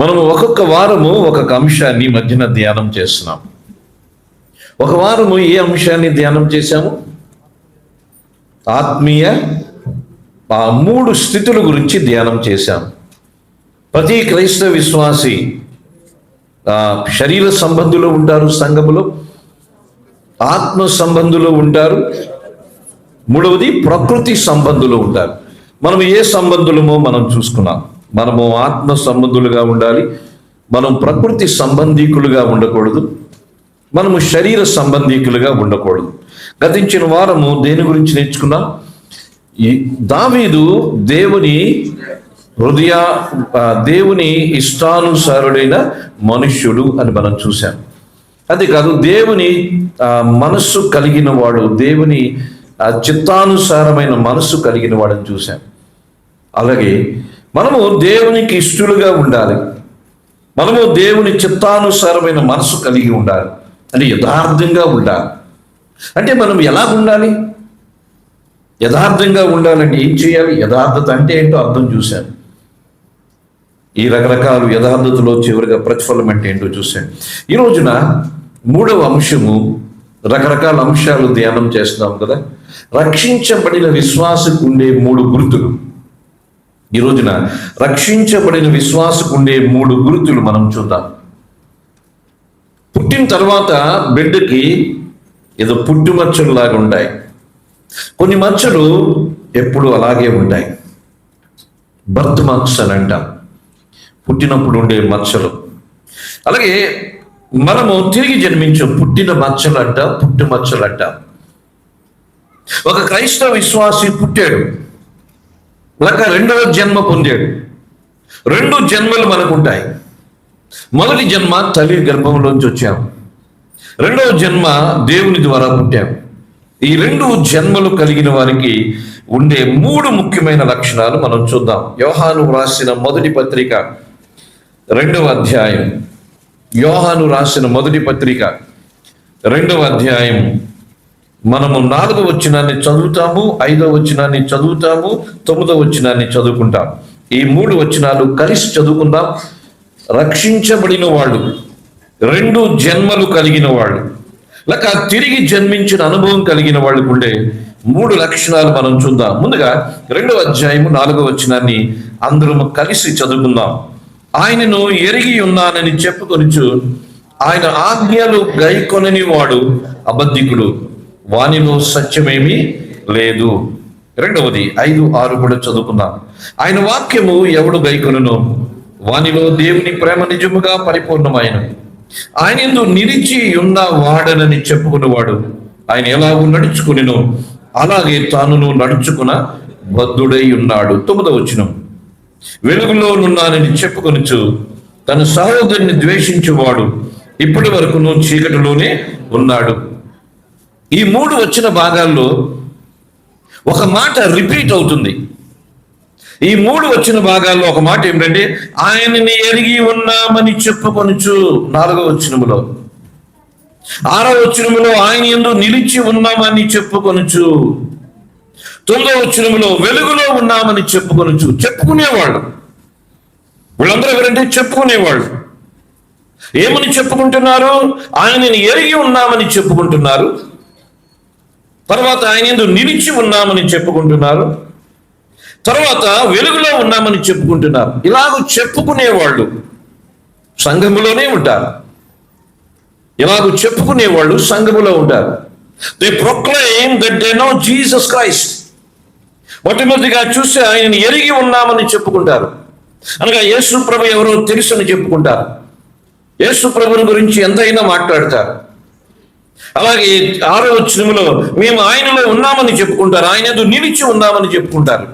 మనము ఒక్కొక్క వారము ఒక్కొక్క అంశాన్ని మధ్యన ధ్యానం చేస్తున్నాం. ఒక వారము ఏ అంశాన్ని ధ్యానం చేశాము? ఆత్మీయ ఆ 3 స్థితుల గురించి ధ్యానం చేశాం. ప్రతి క్రైస్తవ విశ్వాసి శరీర సంబంధులు ఉంటారు, సంఘములో ఆత్మ సంబంధులు ఉంటారు, మూడవది ప్రకృతి సంబంధులు ఉంటారు. మనం ఏ సంబంధులమో మనం చూసుకున్నాం. మనము ఆత్మ సంబంధులుగా ఉండాలి, మనం ప్రకృతి సంబంధీకులుగా ఉండకూడదు, మనము శరీర సంబంధీకులుగా ఉండకూడదు. గతించిన వారము దేని గురించి నేర్చుకున్నాం? ఈ దావీదు దేవుని ఇష్టానుసారుడైన మనుష్యుడు అని మనం చూసాం. అది కాదు, దేవుని మనస్సు కలిగిన వాడు, దేవుని చిత్తానుసారమైన మనస్సు కలిగిన వాడని చూశాం. అలాగే మనము దేవునికి ఇష్టలుగా ఉండాలి, మనము దేవుని చిత్తానుసారమైన మనస్సు కలిగి ఉండాలి, అంటే యథార్థంగా ఉండాలి. అంటే మనం ఎలా ఉండాలి? యథార్థంగా ఉండాలంటే ఏం చేయాలి? యథార్థత అంటే ఏంటో అర్థం చూశాను. ఈ రకరకాల యథార్థతలో చివరిగా ప్రతిఫలం అంటే ఏంటో చూశాను. ఈ రోజున 3వ అంశము, రకరకాల అంశాలు ధ్యానం చేస్తున్నాం కదా. రక్షించబడిన విశ్వాసకు ఉండే 3 గుర్తులు. ఈ రోజున రక్షించబడిన విశ్వాసకు ఉండే 3 గుర్తులు మనం చూద్దాం. పుట్టిన తర్వాత బిడ్డకి ఏదో పుట్టు మచ్చలు లాగా ఉంటాయి, కొన్ని మచ్చలు ఎప్పుడు అలాగే ఉంటాయి. బర్త్ మార్క్స్ అని అంటాం, పుట్టినప్పుడు ఉండే మచ్చలు. అలాగే మనము తిరిగి జన్మించే పుట్టిన మచ్చలు అంటాం, పుట్టు మచ్చలు అంటాం. ఒక క్రైస్తవ విశ్వాసి పుట్టాడు, లేక 2వ జన్మ పొందాడు. 2 జన్మలు మనకు ఉంటాయి. మొదటి జన్మ తల్లి గర్భంలోంచి వచ్చాం, 2వ జన్మ దేవుని ద్వారా పుట్టాం. ఈ 2 జన్మలు కలిగిన వారికి ఉండే 3 ముఖ్యమైన లక్షణాలు మనం చూద్దాం. యోహాను రాసిన మొదటి పత్రిక 2వ అధ్యాయం, యోహాను రాసిన మొదటి పత్రిక 2వ అధ్యాయం, మనము 4వ వచనాన్ని చదువుతాము, 5వ వచనాన్ని చదువుతాము, 9వ వచనాన్ని చదువుకుంటాం. ఈ 3 వచనాలు కలిసి చదువుకుందాం. రక్షించబడిన వాళ్ళు, 2 జన్మలు కలిగిన వాళ్ళు, లేక తిరిగి జన్మించిన అనుభవం కలిగిన వాళ్ళకు ఉండే 3 లక్షణాలు మనం చూద్దాం. ముందుగా 2వ అధ్యాయము 4వ వచనాన్ని అందరము కలిసి చదువుకుందాం. ఆయనను ఎరిగి ఉన్నానని చెప్పుకొనుచు ఆయన ఆజ్ఞలు గైకొనని వాడు అబద్ధికుడు, వానిలో సత్యమేమీ లేదు. 2వది 5, 6 కూడా చదువుకుందాం. ఆయన వాక్యము ఎవడు గైకొనునో వానిలో దేవుని ప్రేమ నిజముగా పరిపూర్ణమైన. ఆయన యందు నిలిచి ఉన్న వాడనని చెప్పుకునేవాడు ఆయన ఎలాగూ నడుచుకునినో అలాగే తానును నడుచుకున్న బద్ధుడై ఉన్నాడు. 9వ వచనం, వెలుగులో ఉన్నానని చెప్పుకొనుచు తన సహోదరుని ద్వేషించువాడు ఇప్పటి వరకును చీకటిలోనే ఉన్నాడు. ఈ 3 వచ్చిన భాగాల్లో ఒక మాట రిపీట్ అవుతుంది. ఈ 3 వచ్చిన భాగాల్లో ఒక మాట ఏమిటంటే ఆయనని ఎరిగి ఉన్నామని చెప్పుకొనుచు 4వ వచనములో, 6వ వచనములో ఆయన యందు నిలిచి ఉన్నామని చెప్పుకొనుచు, 9వ వచనములో వెలుగులో ఉన్నామని చెప్పుకొనుచు. చెప్పుకునేవాళ్ళు వీళ్ళందరూ ఎవరంటే చెప్పుకునేవాళ్ళు. ఏమని చెప్పుకుంటున్నారు? ఆయనని ఎరిగి ఉన్నామని చెప్పుకుంటున్నారు, తర్వాత ఆయన యందు నిలిచి ఉన్నామని చెప్పుకుంటున్నారు, తర్వాత వెలుగులో ఉన్నామని చెప్పుకుంటున్నారు. ఇలాగ చెప్పుకునేవాళ్ళు సంఘములోనే ఉంటారు. ఇలాగ చెప్పుకునేవాళ్ళు సంఘములో ఉంటారు. They proclaim that they know Jesus Christ. మొట్టమొదటిగా చూస్తే ఆయనని ఎరిగి ఉన్నామని చెప్పుకుంటారు, అనగా యేసు ప్రభు ఎవరో తెలుసని చెప్పుకుంటారు. యేసు ప్రభుని గురించి ఎంతైనా మాట్లాడతారు. అలాగే 6వ వచనములో మేము ఆయనలో ఉన్నామని చెప్పుకుంటారు, ఆయన యందు నిలిచి ఉన్నామని చెప్పుకుంటారు.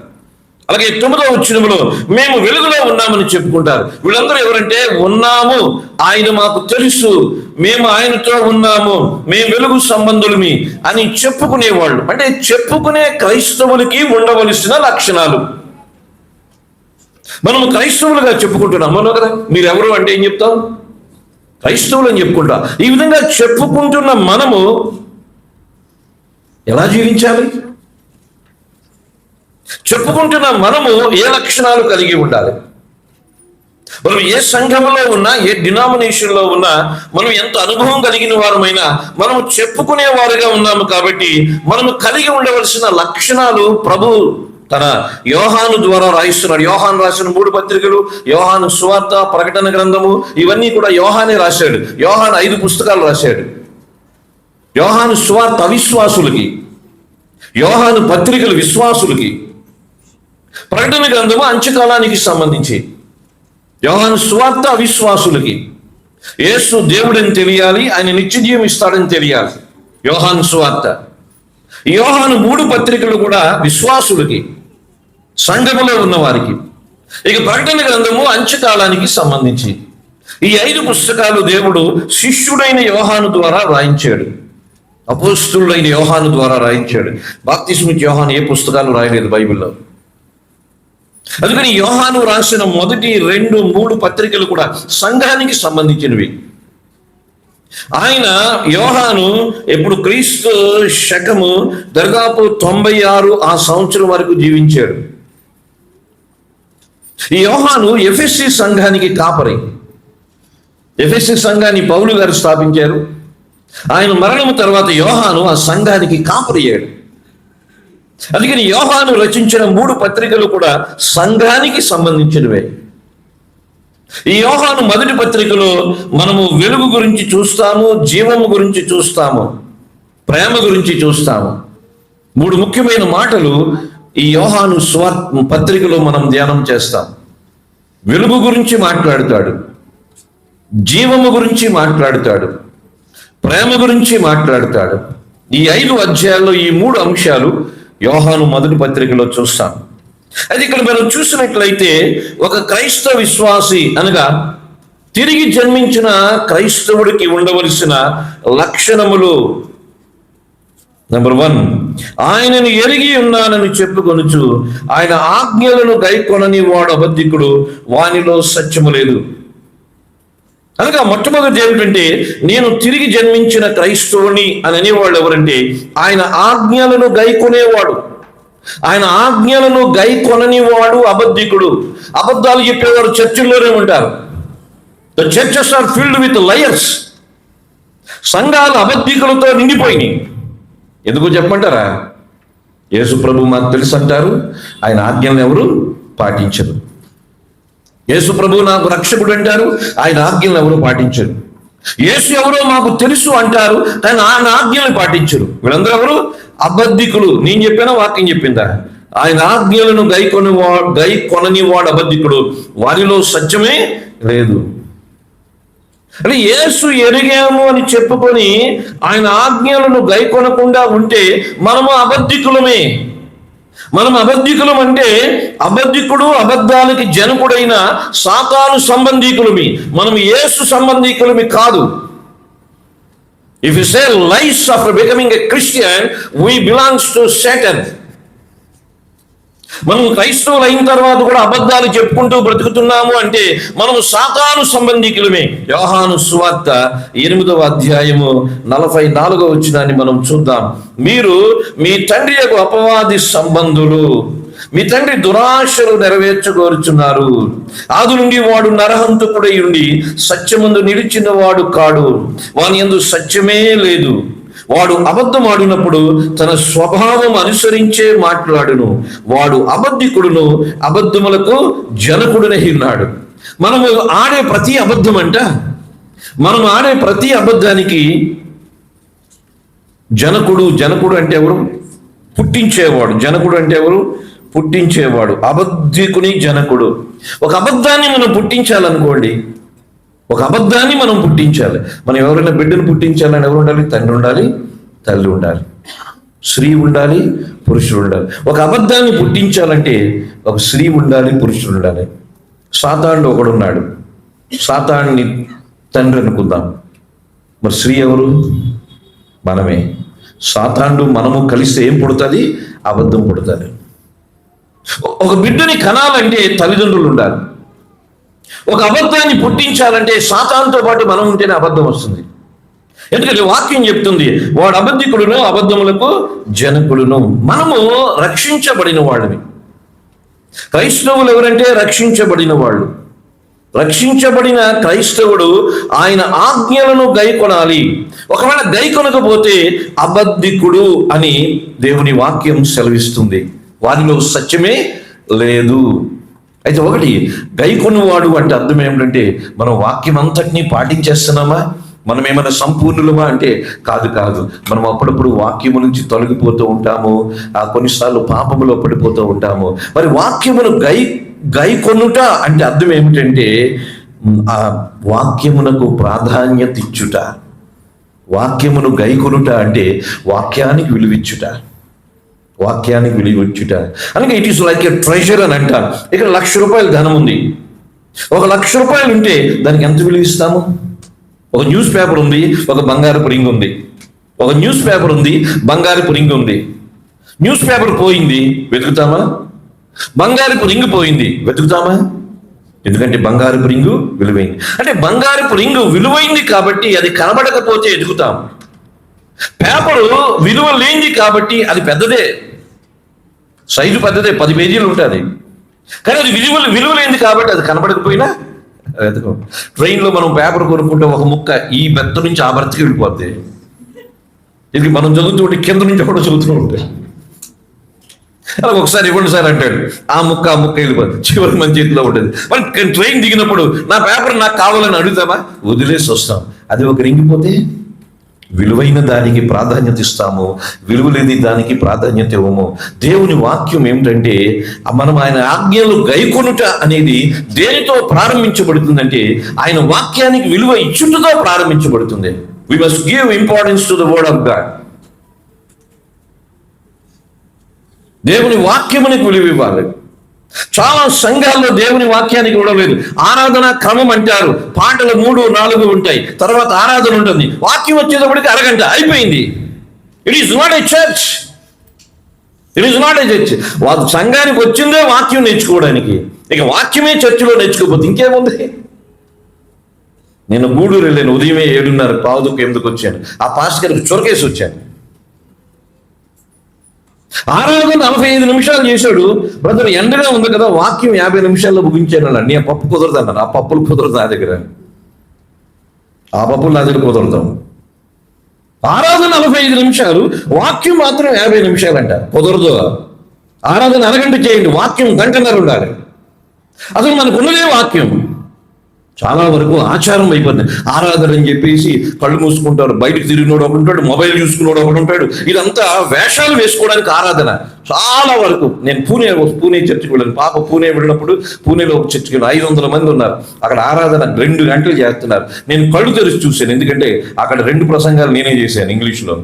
అలాగే 9వ వచనములో మేము వెలుగులో ఉన్నామని చెప్పుకుంటారు. వీళ్ళందరూ ఎవరంటే ఉన్నాము, ఆయన మాకు తెలుసు, మేము ఆయనతో ఉన్నాము, మేము వెలుగు సంబంధులమి అని చెప్పుకునేవాళ్ళు. అంటే చెప్పుకునే క్రైస్తవులకి ఉండవలసిన లక్షణాలు. మనము క్రైస్తవులుగా చెప్పుకుంటున్నాం అవును కదా. మీరెవరు అంటే ఏం చెప్తాం? క్రైస్తవులు అని చెప్పుకుంటా. ఈ విధంగా చెప్పుకుంటున్న మనము ఎలా జీవించాలి? చెప్పుకుంటున్న మనము ఏ లక్షణాలు కలిగి ఉండాలి? మనం ఏ సంఘంలో ఉన్నా, ఏ డినామినేషన్లో ఉన్నా, మనం ఎంత అనుభవం కలిగిన వారమైనా మనం చెప్పుకునే వారుగా ఉన్నాము. కాబట్టి మనము కలిగి ఉండవలసిన లక్షణాలు ప్రభు తన యోహాను ద్వారా రాయిస్తున్నాడు. యోహాను రాసిన 3 పత్రికలు, యోహాను సువార్త, ప్రకటన గ్రంథము, ఇవన్నీ కూడా యోహానే రాశాడు. యోహాను 5 పుస్తకాలు రాశాడు. యోహాను సువార్త అవిశ్వాసులకి, యోహాను పత్రికలు విశ్వాసులకి, ప్రకటన గ్రంథము అంత్యకాలానికి సంబంధించి. యోహాను సువార్త అవిశ్వాసులకి. యేసు దేవుడని తెలియాలి, ఆయన నిత్యజీవం ఇస్తాడని తెలియాలి. యోహాను సువార్త. యోహాను 3 పత్రికలు కూడా విశ్వాసులకి, సంఘములో ఉన్న వారికి. ఇక ప్రకటన గ్రంథము అంత్యకాలానికి సంబంధించి. ఈ 5 పుస్తకాలు దేవుడు శిష్యుడైన యోహాను ద్వారా రాయించాడు. అపోస్తులుడైన యోహాను ద్వారా రాయించాడు. బాప్తిస్మిచ్చి యోహాను ఏ పుస్తకాలు రాయలేదు బైబిల్లో. అందుకని యోహాను రాసిన మొదటి 2, 3 పత్రికలు కూడా సంఘానికి సంబంధించినవి. ఆయన యోహాను ఎప్పుడు క్రీస్తు శకము దాదాపు 96 ఆ సంవత్సరం వరకు జీవించాడు. ఈ యోహాను ఎఫెసీ సంఘానికి కాపరి. ఎఫెసీ సంఘాన్ని పౌలు గారు స్థాపించారు. ఆయన మరణము తర్వాత యోహాను ఆ సంఘానికి కాపరయ్యాడు. అందుకని యోహాను రచించిన 3 పత్రికలు కూడా సంఘానికి సంబంధించినవే. ఈ యోహాను మొదటి పత్రికలో మనము వెలుగు గురించి చూస్తాము, జీవము గురించి చూస్తాము, ప్రేమ గురించి చూస్తాము. 3 ముఖ్యమైన మాటలు ఈ యోహాను పత్రికలో మనం ధ్యానం చేస్తాం. వెలుగు గురించి మాట్లాడుతాడు, జీవము గురించి మాట్లాడుతాడు, ప్రేమ గురించి మాట్లాడుతాడు. ఈ 5 అధ్యాయాల్లో ఈ 3 అంశాలు యోహాను మొదటి పత్రికలో చూస్తాం. అది ఇక్కడ మనం చూసినట్లయితే ఒక క్రైస్తవ విశ్వాసి అనగా తిరిగి జన్మించిన క్రైస్తవుడికి ఉండవలసిన లక్షణములు. నెంబర్ 1, ఆయనను ఎరిగి ఉన్నానని చెప్పుకొనుచు ఆయన ఆజ్ఞలను గైకొనని వాడు అబద్ధికుడు, వానిలో సత్యము లేదు. అనగా మొట్టమొదటి ఏమిటంటే, నేను తిరిగి జన్మించిన క్రైస్తవుని అని అనేవాళ్ళు ఎవరంటే ఆయన ఆజ్ఞలను గైకొనేవాడు. ఆయన ఆజ్ఞలను గైకొనని వాడు అబద్ధికుడు. అబద్ధాలు చెప్పేవారు చర్చిల్లోనే ఉంటారు. The churches are filled with liars. సంఘాలు అబద్ధికులతో నిండిపోయినాయి. ఎందుకు చెప్పమంటారా? యేసు ప్రభు మాకు తెలుసు అంటారు, ఆయన ఆజ్ఞలను ఎవరు పాటించరు. యేసు ప్రభు నాకు రక్షకుడు అంటారు, ఆయన ఆజ్ఞలను ఎవరు పాటించరు. యేసు ఎవరో మాకు తెలుసు అంటారు, కానీ ఆయన ఆజ్ఞలను పాటించరు. వీళ్ళందరూ ఎవరు? అబద్ధికులు. నేను చెప్పినా వాక్యం చెప్పిందా? ఆయన ఆజ్ఞలను గైకొనని వాడు అబద్ధికుడు, వారిలో సత్యమే లేదు. అంటే యేసు ఎరిగాము అని చెప్పుకొని ఆయన ఆజ్ఞలను గైకొనకుండా ఉంటే మనము అబద్ధికులమే. మనం అబద్ధికులం అంటే అబద్ధికుడు, అబద్ధాలకి జనకుడైన సాతాను సంబంధీకులమి. మనం యేసు సంబంధీకులమి కాదు. If you say lies after becoming a Christian, we belongs to Satan. మనం క్రైస్తవులు అయిన తర్వాత కూడా అబద్ధాలు చెప్పుకుంటూ బ్రతుకుతున్నాము అంటే మనము సాతాను సంబంధికులమే. యోహాను సువార్త 8వ అధ్యాయము 44వ వచనాన్ని మనం చూద్దాం. మీరు మీ తండ్రి యొక్క అపవాది సంబంధులు, మీ తండ్రి దురాశలు నెరవేర్చగోరుచున్నారు. ఆది నుండి వాడు నరహంతకుడై ఉండి సత్యమందు నిలిచిన వాడు కాడు, వాని యందు సత్యమే లేదు. వాడు అబద్ధమాడినప్పుడు తన స్వభావం అనుసరించే మాట్లాడును. వాడు అబద్ధికుడును, అబద్ధములకు జనకుడునై ఉన్నాడు. మనము ఆడే ప్రతి అబద్ధం అంట, మనం ఆడే ప్రతి అబద్ధానికి జనకుడు అంటే ఎవరు? పుట్టించేవాడు. జనకుడు అంటే ఎవరు? పుట్టించేవాడు. అబద్ధికుని జనకుడు. ఒక అబద్ధాన్ని మనం పుట్టించాలనుకోండి, ఒక అబద్ధాన్ని మనం పుట్టించాలి. మనం ఎవరైనా బిడ్డను పుట్టించాలని ఎవరు ఉండాలి? తండ్రి ఉండాలి, తల్లి ఉండాలి, స్త్రీ ఉండాలి, పురుషుడు ఉండాలి. ఒక అబద్ధాన్ని పుట్టించాలంటే ఒక స్త్రీ ఉండాలి, పురుషుడు ఉండాలి. సాతానుడు ఒకడున్నాడు. సాతాన్ని తండ్రి అనుకుందాం. మరి స్త్రీ ఎవరు? మనమే. సాతానుడు మనము కలిస్తే ఏం పుడుతుంది? అబద్ధం పుడుతుంది. ఒక బిడ్డని కనాలంటే తల్లిదండ్రులు ఉండాలి. ఒక అబద్ధాన్ని పుట్టించాలంటే సాతానుతో పాటు మనం ఉంటేనే అబద్ధం వస్తుంది. ఎందుకంటే వాక్యం చెప్తుంది, వాడు అబద్ధికుడును, అబద్ధములకు జనకుడును. మనము రక్షించబడిన వాళ్ళని. క్రైస్తవులు ఎవరంటే రక్షించబడిన వాళ్ళు. రక్షించబడిన క్రైస్తవుడు ఆయన ఆజ్ఞలను గైకొనాలి. ఒకవేళ గైకొనకపోతే అబద్ధికుడు అని దేవుని వాక్యం సెలవిస్తుంది. వారిలో సత్యమే లేదు. అయితే ఒకటి, గైకొనువాడు అంటే అర్థం ఏమిటంటే మనం వాక్యం అంతటినీ పాటించేస్తున్నామా, మనం ఏమైనా సంపూర్ణులమా అంటే కాదు. మనం అప్పుడప్పుడు వాక్యము నుంచి తొలగిపోతూ ఉంటాము, కొన్నిసార్లు పాపములో పడిపోతూ ఉంటాము. మరి వాక్యమును గైకొనుట అంటే అర్థం ఏమిటంటే ఆ వాక్యమునకు ప్రాధాన్యత ఇచ్చుట. వాక్యమును గైకొనుట అంటే వాక్యానికి విలువిచ్చుట. అలాగే it is like a treasure అని అంటారు. ఇక్కడ ₹1,00,000 ధనం ఉంది. ఒక ₹1,00,000 ఉంటే దానికి ఎంత విలువ ఇస్తాము? ఒక న్యూస్ పేపర్ ఉంది, ఒక బంగారపు రింగ్ ఉంది. ఒక న్యూస్ పేపర్ ఉంది, బంగారపు రింగ్ ఉంది. న్యూస్ పేపర్ పోయింది, వెతుకుతామా? బంగారపు రింగ్ పోయింది, వెతుకుతామా? ఎందుకంటే బంగారపు రింగు విలువైంది. అంటే బంగారపు రింగు విలువైంది కాబట్టి అది కనబడకపోతే ఎదుగుతాం. పేపరు విలువ లేనిది కాబట్టి అది పెద్దదే, సైజు పెద్దదే, 10 పేజీలు ఉంటుంది. కానీ అది విలువ లేనిది కాబట్టి అది కనబడకపోయినా వెతకం. ట్రైన్లో మనం పేపర్ కొనుక్కుంటే ఒక ముక్క ఈ బెత్త నుంచి ఆ బెత్తకి వెళ్ళిపోద్ది. ఇది మనం చదువుతుంటే కింద నుంచి కూడా చదువుతూ ఉంటాయి. అలా ఒకసారి ఇవ్వండి సార్ అంటాడు, ఆ ముక్క వెళ్ళిపోతుంది, చివరికి మన చేతిలో ఉంటుంది. మరి ట్రైన్ దిగినప్పుడు నా పేపర్ నాకు కావాలని అడుగుతామా? వదిలేసి వస్తాం. అది ఒక రింగిపోతే విలువైన దానికి ప్రాధాన్యత ఇస్తాము, విలువ లేని దానికి ప్రాధాన్యత ఇవ్వము. దేవుని వాక్యం ఏమిటంటే మనం ఆయన ఆజ్ఞలు గైకొనుట అనేది దేనితో ప్రారంభించబడుతుందంటే ఆయన వాక్యానికి విలువ ఇచ్చుటతో ప్రారంభించబడుతుంది. We must give importance to the word of God. దేవుని వాక్యమునికి విలువ ఇవ్వాలి. చాలా సంఘాల్లో దేవుని వాక్యానికి ఇవ్వలేదు. ఆరాధన క్రమం అంటారు, పాటలు 3-4 ఉంటాయి, తర్వాత ఆరాధన ఉంటుంది, వాక్యం వచ్చేటప్పటికి అరగంట అయిపోయింది. It is not a church. వాళ్ళు సంఘానికి వచ్చిందే వాక్యం నేర్చుకోవడానికి. ఇక వాక్యమే చర్చిలో నేర్చుకోకపోతే ఇంకేముంది? నేను గూడూరు వెళ్ళాను, ఉదయమే 7:30 8 వచ్చాను. ఆ పాస్టర్ గారికి చొరకేసి వచ్చాను. ఆరాధన 45 నిమిషాలు చేశాడు. బ్రదర్ ఎండగా ఉంది కదా, వాక్యం 50 నిమిషాల్లో ముగించాను అన్నాడు. నీ పప్పు కుదరదు అన్నాను. ఆ పప్పులు కుదరదు నా దగ్గర, ఆ పప్పులు నా దగ్గర కుదరతాం. ఆరాధన 45 నిమిషాలు, వాక్యం మాత్రం 50 నిమిషాలు అంట. కుదరదు. ఆరాధన అరగంట చేయండి, వాక్యం 1:30 ఉండాలి. అసలు మనకు ఉన్నదే వాక్యం. చాలా వరకు ఆచారం అయిపోతుంది. ఆరాధన అని చెప్పేసి కళ్ళు మూసుకుంటారు, బయటకు తిరిగినోడు ఒకడు ఉంటాడు, మొబైల్ చూసుకున్నాడు ఒకడు ఉంటాడు. ఇదంతా వేషాలు వేసుకోవడానికి ఆరాధన. చాలా వరకు నేను పూణే చర్చికి వెళ్ళాను. పాప పూణే వెళ్ళినప్పుడు పూణేలో ఒక చర్చికి 500 మంది ఉన్నారు. అక్కడ ఆరాధన 2 గంటలు చేస్తున్నారు. నేను కళ్ళు తెరిచి చూశాను, ఎందుకంటే అక్కడ 2 ప్రసంగాలు నేనే చేశాను ఇంగ్లీష్లో.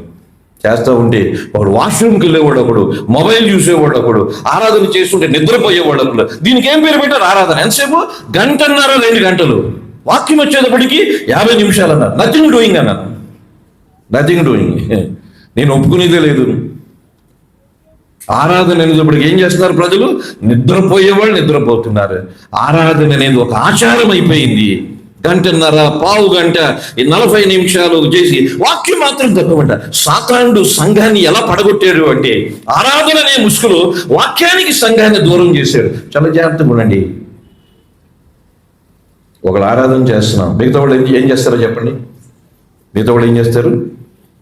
చేస్తూ ఉంటే ఒకడు వాష్రూమ్కి వెళ్ళేవాడు, ఒకడు మొబైల్ చూసేవాడు, ఒకడు ఆరాధన చేస్తుంటే నిద్రపోయేవాడు, ఒకడు. దీనికి ఏం పేరు పెట్టారు? ఆరాధన. ఎంతసేపు? 1.5 2 గంటలు. వాక్యం వచ్చేటప్పటికి 50 నిమిషాలు అన్నారు. నథింగ్ డూయింగ్ అన్నారు. Nothing doing. నేను ఒప్పుకునేదే లేదు. ఆరాధన అనేటప్పటికి ఏం చేస్తున్నారు ప్రజలు? నిద్రపోయేవాళ్ళు నిద్రపోతున్నారు. ఆరాధన అనేది ఒక ఆచారం అయిపోయింది. 1.5 పావు గంట 40 నిమిషాలు చేసి వాక్యం మాత్రం తక్కువంట. సాతానుడు సంఘాన్ని ఎలా పడగొట్టాడు అంటే ఆరాధన అనే ముసుగులో వాక్యానికి సంఘాన్ని దూరం చేశాడు. చాలా జాగ్రత్తగా ఉండండి. ఒకళ్ళు ఆరాధన చేస్తున్నాం, మిగతా వాళ్ళు ఏం చేస్తారో చెప్పండి? మిగతా వాళ్ళు ఏం చేస్తారు?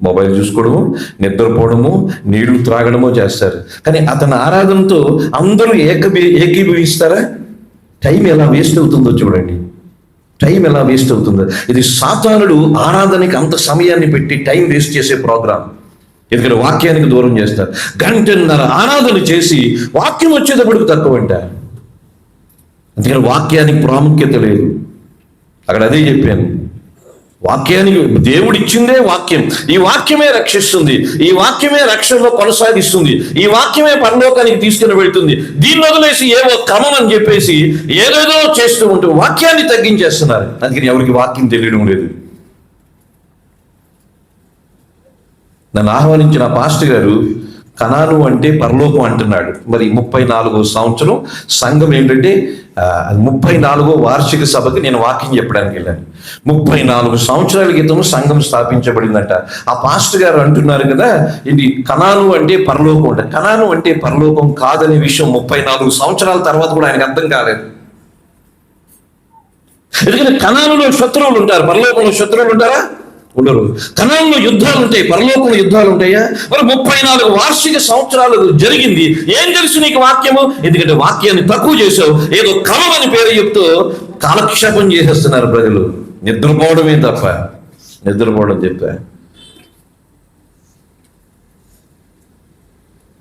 మొబైల్ చూసుకోవడము, నిద్రపోవడము, నీళ్లు త్రాగడము చేస్తారు. కానీ అతని ఆరాధనతో అందరూ ఏకీభవిస్తారా? టైం ఎలా వేస్ట్ అవుతుందో చూడండి. టైం ఎలా వేస్ట్ అవుతుందో. ఇది సాతానుడు ఆరాధనకి అంత సమయాన్ని పెట్టి టైం వేస్ట్ చేసే ప్రోగ్రాం. ఎందుకంటే వాక్యానికి దూరం చేస్తారు. 1.5 ఆరాధన చేసి వాక్యం వచ్చేటప్పటికి తక్కువంట. అందుకని వాక్యానికి ప్రాముఖ్యత లేదు. అక్కడ అదే చెప్పాను. వాక్యానికి దేవుడు ఇచ్చిందే వాక్యం. ఈ వాక్యమే రక్షిస్తుంది, ఈ వాక్యమే రక్షణలో కొనసాగిస్తుంది, ఈ వాక్యమే పరలోకానికి తీసుకుని వెళ్తుంది. దీన్ని వదిలేసి ఏవో క్రమం అని చెప్పేసి ఏదేదో చేస్తూ ఉంటూ వాక్యాన్ని తగ్గించేస్తున్నారు. అందుకని ఎవరికి వాక్యం తెలియడం లేదు. నన్ను ఆహ్వానించిన పాస్టర్ గారు కనాను అంటే పరలోకం అంటున్నాడు. మరి 34వ సంవత్సరం సంఘం ఏంటంటే 34వ వార్షిక సభకి నేను వాక్యం చెప్పడానికి వెళ్ళాను. 34 సంవత్సరాల క్రితం సంఘం స్థాపించబడిందంట. ఆ పాస్టర్ గారు అంటున్నారు కదా, ఇది కనాను అంటే పరలోకం అంట. కనాను అంటే పరలోకం కాదనే విషయం 34 సంవత్సరాల తర్వాత కూడా ఆయనకు అర్థం కాలేదు. ఎందుకంటే కనానులో శత్రువులు ఉంటారు, పరలోకంలో శత్రువులు ఉంటారా? ఉండరు. కనానులో యుద్ధాలు ఉంటాయి, పరలోకంలో యుద్ధాలు ఉంటాయా? మరి 34 వార్షిక సంవత్సరాలు జరిగింది. ఏం తెలుసు నీకు వాక్యము? ఎందుకంటే వాక్యాన్ని తక్కువ చేసావు. ఏదో కలం అని పేరు చెప్తూ కాలక్షేపం చేసేస్తున్నారు ప్రజలు. నిద్రపోవడమే తప్ప, నిద్రపోవడం చెప్పా.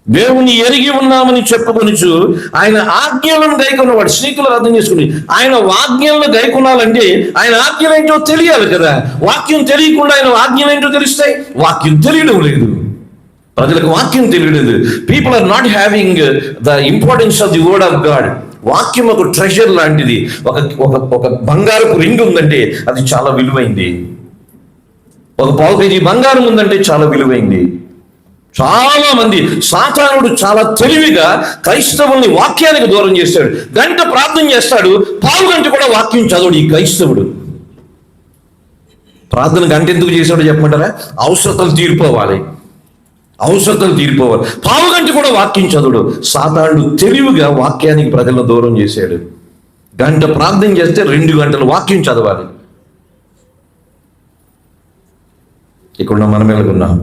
దేవుని ఎరిగి ఉన్నామని చెప్పుకొనుచు ఆయన ఆజ్ఞలను గైకొన్నవాడు. స్నేహితులు అర్థం చేసుకుని, ఆయన ఆజ్ఞలను గైకొనాలంటే ఆయన ఆజ్ఞలు ఏంటో తెలియాలి కదా. వాక్యం తెలియకుండా ఆయన ఆజ్ఞలు ఏంటో తెలుస్తాయి? వాక్యం తెలియడం లేదు, ప్రజలకు వాక్యం తెలియలేదు. People are not having the importance of the word of God. వాక్యం ఒక ట్రెజర్ లాంటిది. ఒక బంగారపు రింగ్ ఉందంటే అది చాలా విలువైంది. ఒక పావు కేజీ బంగారం ఉందంటే చాలా విలువైంది. చాలా మంది, సాతానుడు చాలా తెలివిగా క్రైస్తవుల్ని వాక్యానికి దూరం చేస్తాడు. గంట ప్రార్థన చేస్తాడు, పావు గంట కూడా వాక్యం చదవడు ఈ క్రైస్తవుడు. ప్రార్థన గంట ఎందుకు చేశాడో చెప్పమంటారా? అవసరతలు తీరిపోవాలి, అవసరతలు తీరిపోవాలి. పావు గంట కూడా వాక్యం చదవడు. సాతానుడు తెలివిగా వాక్యానికి ప్రజలను దూరం చేశాడు. గంట ప్రార్థన చేస్తే 2 గంటలు వాక్యం చదవాలి. ఇక్కడ మనం ఎలాగున్నాం?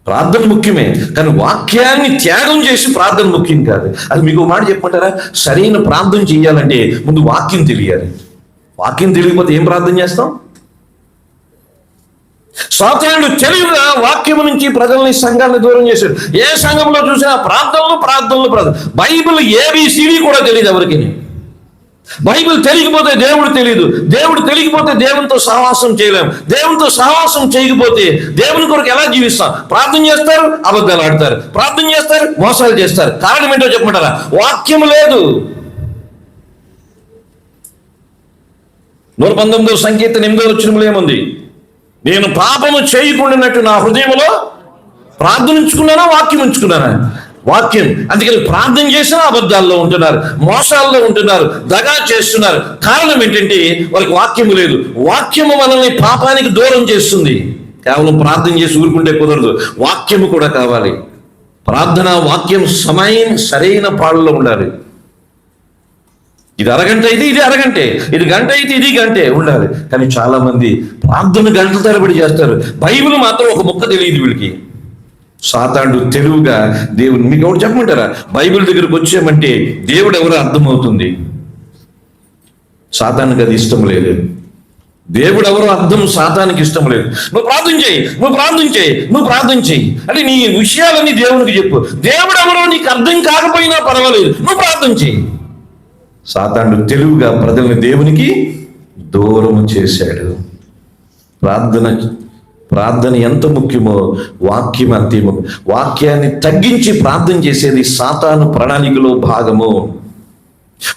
ప్రార్థన ముఖ్యమే, కానీ వాక్యాన్ని త్యాగం చేసి ప్రార్థన ముఖ్యం కాదు. అది మీకు మాట చెప్పమంటారా? సరైన ప్రార్థన చేయాలంటే ముందు వాక్యం తెలియాలి. వాక్యం తెలియకపోతే ఏం ప్రార్థన చేస్తాం? సాతానుడు తెలివిగా వాక్యం నుంచి ప్రజల్ని, సంఘాన్ని దూరం చేశాడు. ఏ సంఘంలో చూసినా ప్రార్థనలు. బైబిల్ ABCD కూడా తెలియదు ఎవరికి. బైబిల్ తెలియకపోతే దేవుడు తెలియదు. దేవుడు తెలియకపోతే దేవునితో సహవాసం చేయలేము. దేవునితో సహవాసం చేయకపోతే దేవుని కొరకు ఎలా జీవిస్తాం? ప్రార్థన చేస్తారు, అబద్ధాలు ఆడతారు. ప్రార్థన చేస్తారు, మోసాలు చేస్తారు. కారణం ఏంటో చెప్పమంటారా? వాక్యం లేదు. 119 సంకీర్తన 8వ వచనంలో ఏముంది? నేను పాపము చేయకుండానట్టు నా హృదయంలో ప్రార్థన ఉంచుకున్నానా, వాక్యం ఉంచుకున్నానా? వాక్యం. అందుకని ప్రార్థన చేసినా అబద్ధాల్లో ఉంటున్నారు, మోసాల్లో ఉంటున్నారు, దగా చేస్తున్నారు. కారణం ఏంటంటే వాళ్ళకి వాక్యము లేదు. వాక్యము మనల్ని పాపానికి దూరం చేస్తుంది. కేవలం ప్రార్థన చేసి ఊరుకుంటే కుదరదు, వాక్యము కూడా కావాలి. ప్రార్థన వాక్యం సరైన పాళ్ళలో ఉండాలి. ఇది అరగంట అయితే ఇది అరగంటే, ఇది గంట అయితే ఇది గంటే ఉండాలి. కానీ చాలా మంది ప్రార్థన గంటల తరబడి చేస్తారు, బైబిల్ మాత్రం ఒక ముక్క తెలియదు వీళ్ళకి. సాతానుడు తెలివిగా దేవుని, మీకు ఎవరు చెప్పమంటారా? బైబిల్ దగ్గరకు వచ్చామంటే దేవుడు ఎవరో అర్థమవుతుంది. సాతానుకి అది ఇష్టం లేదు. దేవుడు ఎవరో అర్థం సాతానికి ఇష్టం లేదు. నువ్వు ప్రార్థన చేయి అంటే నీ విషయాలన్నీ దేవునికి చెప్పు. దేవుడు ఎవరో నీకు అర్థం కాకపోయినా పర్వాలేదు, నువ్వు ప్రార్థన చేయి. సాతానుడు తెలివిగా ప్రజల్ని దేవునికి దూరం చేశాడు. ప్రార్థన ఎంత ముఖ్యమో వాక్యం అంతే ముఖ్యం. వాక్యాన్ని తగ్గించి ప్రార్థన చేసేది సాతాను ప్రణాళికలో భాగము.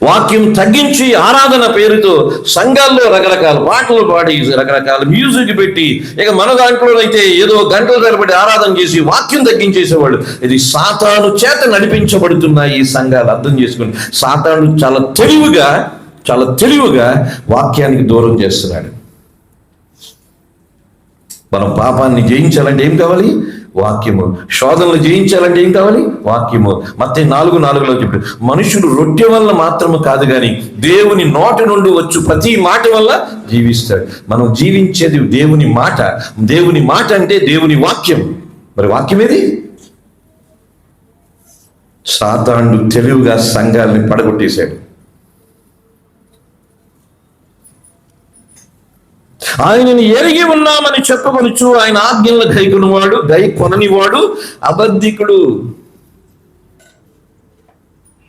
వాక్యం తగ్గించి ఆరాధన పేరుతో సంఘాల్లో రకరకాల పాటలు పాడి, రకరకాల మ్యూజిక్ పెట్టి, ఇక మన దాంట్లో అయితే ఏదో గంటల తరబడి ఆరాధన చేసి వాక్యం తగ్గించేసేవాళ్ళు. ఇది సాతాను చేత నడిపించబడుతున్నాయి ఈ సంఘాలు. అర్థం చేసుకుని సాతాను చాలా తెలివిగా వాక్యానికి దూరం చేస్తున్నాడు. మనం పాపాన్ని జయించాలంటే ఏం కావాలి? వాక్యము. శోధనలు జయించాలంటే ఏం కావాలి? వాక్యము. మత్తయి 4:4లో చెప్పాడు, మనుషుడు రొట్టె వల్ల మాత్రము కాదు కానీ దేవుని నోటి నుండి వచ్చు ప్రతి మాట వల్ల జీవిస్తాడు. మనం జీవించేది దేవుని మాట. దేవుని మాట అంటే దేవుని వాక్యం. మరి వాక్యం ఏది? సాతానుడు తెలివిగా సంఘాలని పడగొట్టేశాడు. ఆయనని ఎరిగి ఉన్నామని చెప్పుకొనుచు ఆయన ఆజ్ఞలను గైకొననివాడు అబద్ధికుడు.